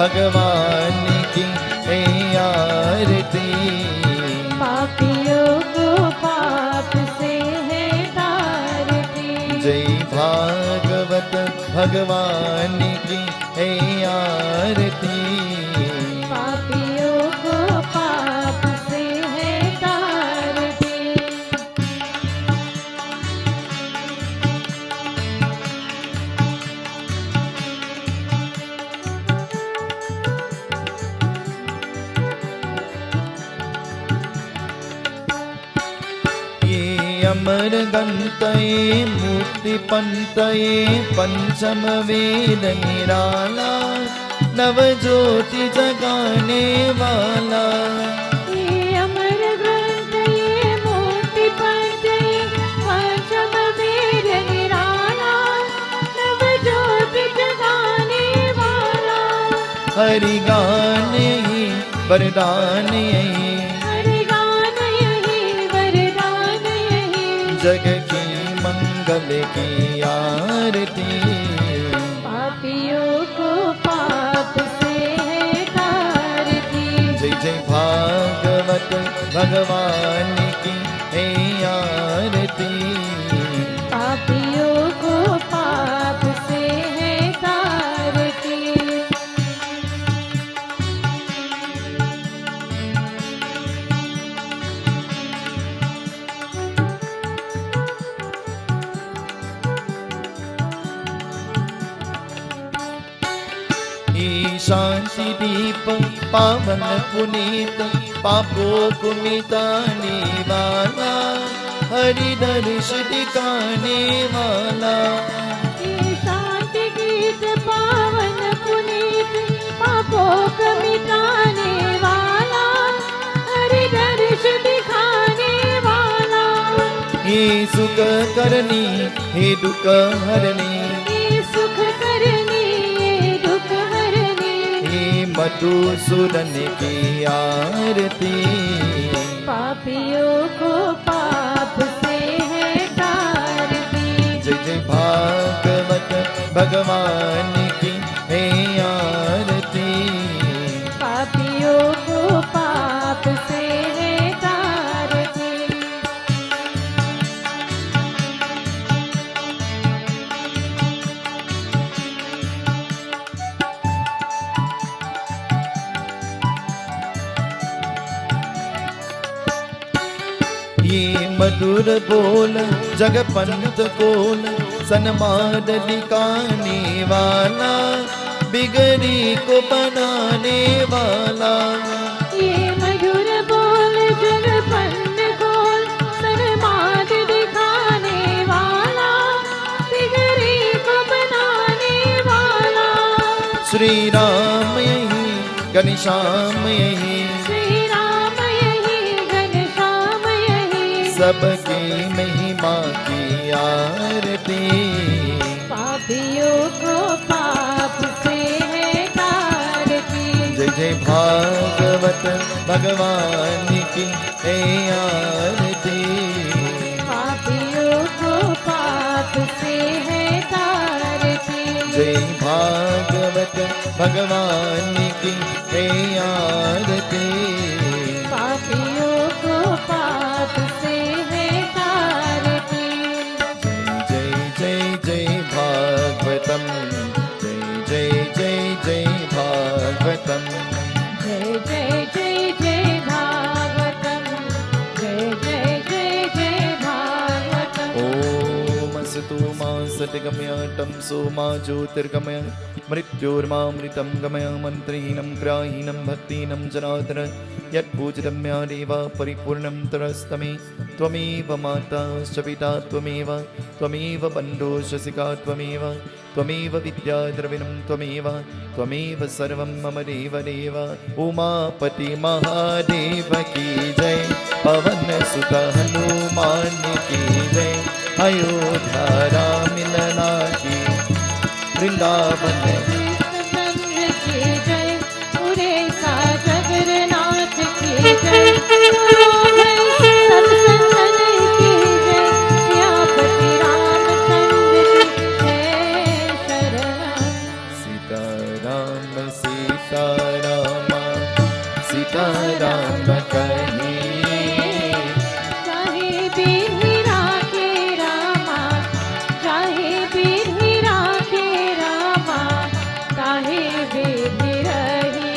A: भगवान की आरती.
B: पापियों को पाप से है तारती.
A: जय भागवत भगवान की आरती.
B: पापियों को पाप से है तारती.
A: अमर गंतये मूर्ति पंतये पंचम वेद निराला नव ज्योति जगाने वाला.
B: ये अमर ग्रंथ ये मूर्ति पंचये पंचम वेद निराला नव ज्योति जगाने वाला.
A: हरि गान ही वरदान यही जग की मंगल की आरती.
B: पापियों को पाप से है तारती.
A: जय जय भागवत भगवान की आरती.
B: पापियों को पाप से है तारती.
A: शांति दीप पावन पुनीत पापों को मिटाने वाला हरि दर्श दिखाने वाला.
B: ये शांति गीत पावन पुनीत पापों को मिटाने वाला हरि दर्श दिखाने वाला.
A: हे सुख करनी हे दुख हरनी,
B: हे सुख करनी हे दुख हरनी,
A: हे मधुसूदन की आरती।
B: पापियों को पाप से है तारती।
A: जय जय भागवत भगवान की हे आरती।
B: पापियों को पाप से है तारती।
A: ये मधुर बोल जगपंत कोल, सनमाद दिखाने वाला, बिगड़ी को बनाने वाला।
B: ये मधुर बोल जगपंत कोल, सनमाद दिखाने वाला, बिगड़ी को बनाने वाला।
A: श्री राम यही घनश्याम यही,
B: श्री राम यही घनश्याम यही,
A: सबकी महिमा की आरती।
B: पापियों को पाप से है तारती।
A: जय जय भागवत भगवान की हे आरती।
B: पापियों को पाप से है तारती।
A: जय भागवत भगवान की हे आरती।
B: पापियों को पाप से है तारती।
A: जय जय जय भागवतम, जय जय जय जय भागवतम।
B: जय जय जय जय भागवतम, जय जय जय जय भागवतम।
A: ओम असतो मा सद्गमय तमसो मा ज्योतिर्गमय, मृत्योर्मामृतं गमय। मन्त्रहीनं ग्राहीनं भक्तिहीनं जनार्दन, यत्पूजितं मया देव परिपूर्णं तरस्तमे। त्वमेव माता च पिता त्वमेव, त्वमेव बन्धुश्च सखा त्वमेव, त्वमेव विद्याद्रविणं त्वमेव, त्वमेव सर्वं मम देव देव। उमापति महादेव की जय, पवन सुत हनुमान की जय। अयोध्या राम लला की, वृंदावन
B: कृष्णचंद्र की जय, उड़ीसा जगन्नाथ की जय। सब संतन की जय, सियापति रामचंद्र की जय शरण।
A: सीताराम सीताराम सीताराम कहिए,
B: चाहे बीर हीरा के रामा, चाहे बीर हीरा के रामा, काहे बीर रही।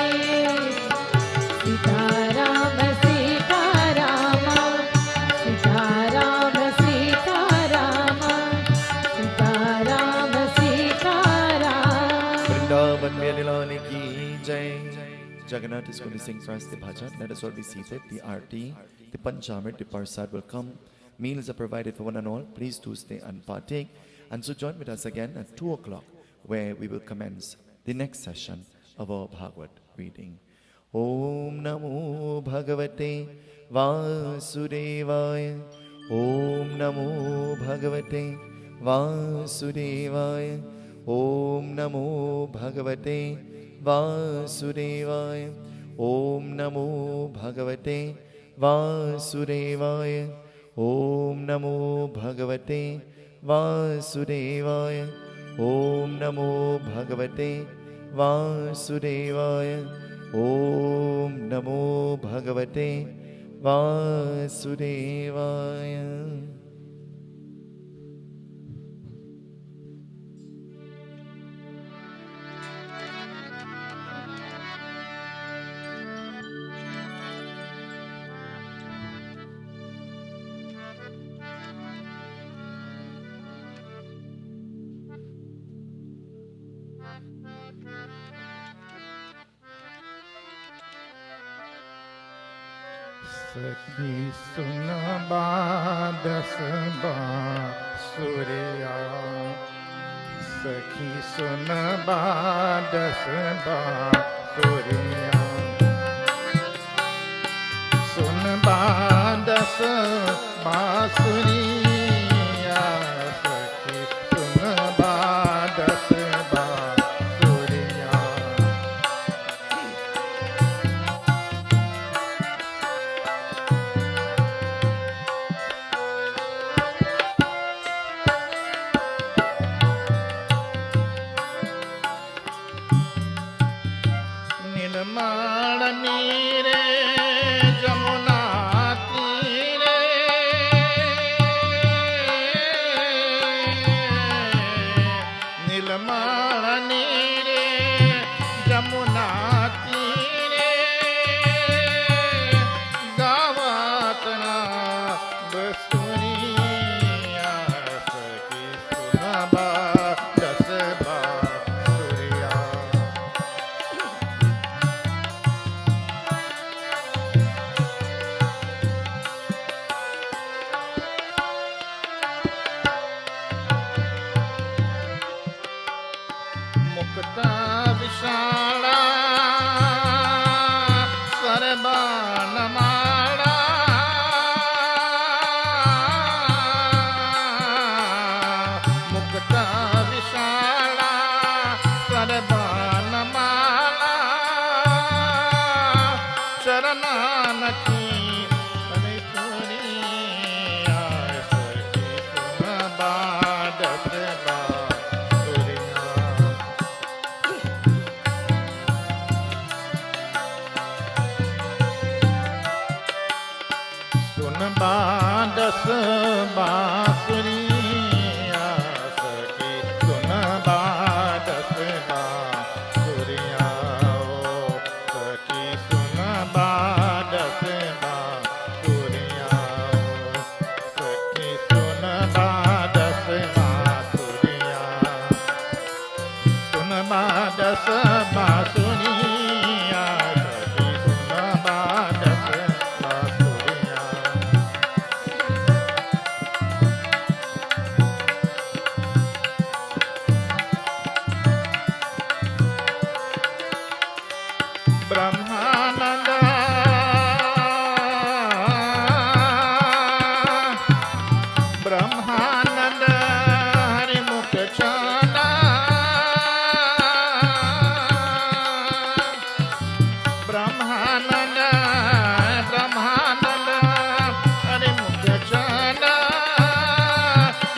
B: सीताराम सीताराम, सीताराम सीताराम, सीताराम सीताराम।
A: वृंदावन मेरे लाल की जय। Jagannath is going to sing for us the bhajan. Let us all be seated. The arti, the panchamrit, the Persad will come. Meals are provided for one and all. Please do stay and partake. And so join with us again at 2 o'clock, where we will commence the next session of our Bhagwat reading. Om Namo Bhagavate Vasudevaya. Om Namo Bhagavate Vasudevaya. Om Namo Bhagavate Vasudevaya. Om Namo Bhagavate Vasudevaya. Om Namo Bhagavate Vasudevaya. Om Namo Bhagavate Vasudevaya. Om Namo Bhagavate Vasudevaya.
D: सखी सुन बादस बासुरिया, सखी सुन बादस बासुरिया, सुन बादस बासुरिया। सुन बादस बांसुरिया सखी सुन बादस बांसुरिया ओ सखी सुन बादस बांसुरिया ओ सखी सुन बादस बांसुरिया सुन बादस बांसुरिया सखी सुन बादस बांसुरिया ब्रह्मानंद ब्रह्मानंद हरिमुख छाना ब्रह्मानंद ब्रह्मानंद हरिमुख छाना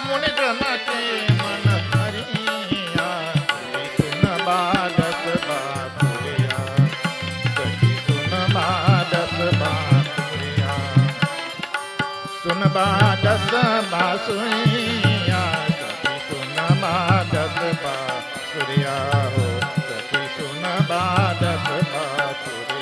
D: मुनि जन के मन हरिया सुन बादस बांसुरिया सखी सुन बादस बांसुरिया सुन बादस बांसुरिया सखी सुन बादस बांसुरिया हो सखी सुन बादस बांसुरिया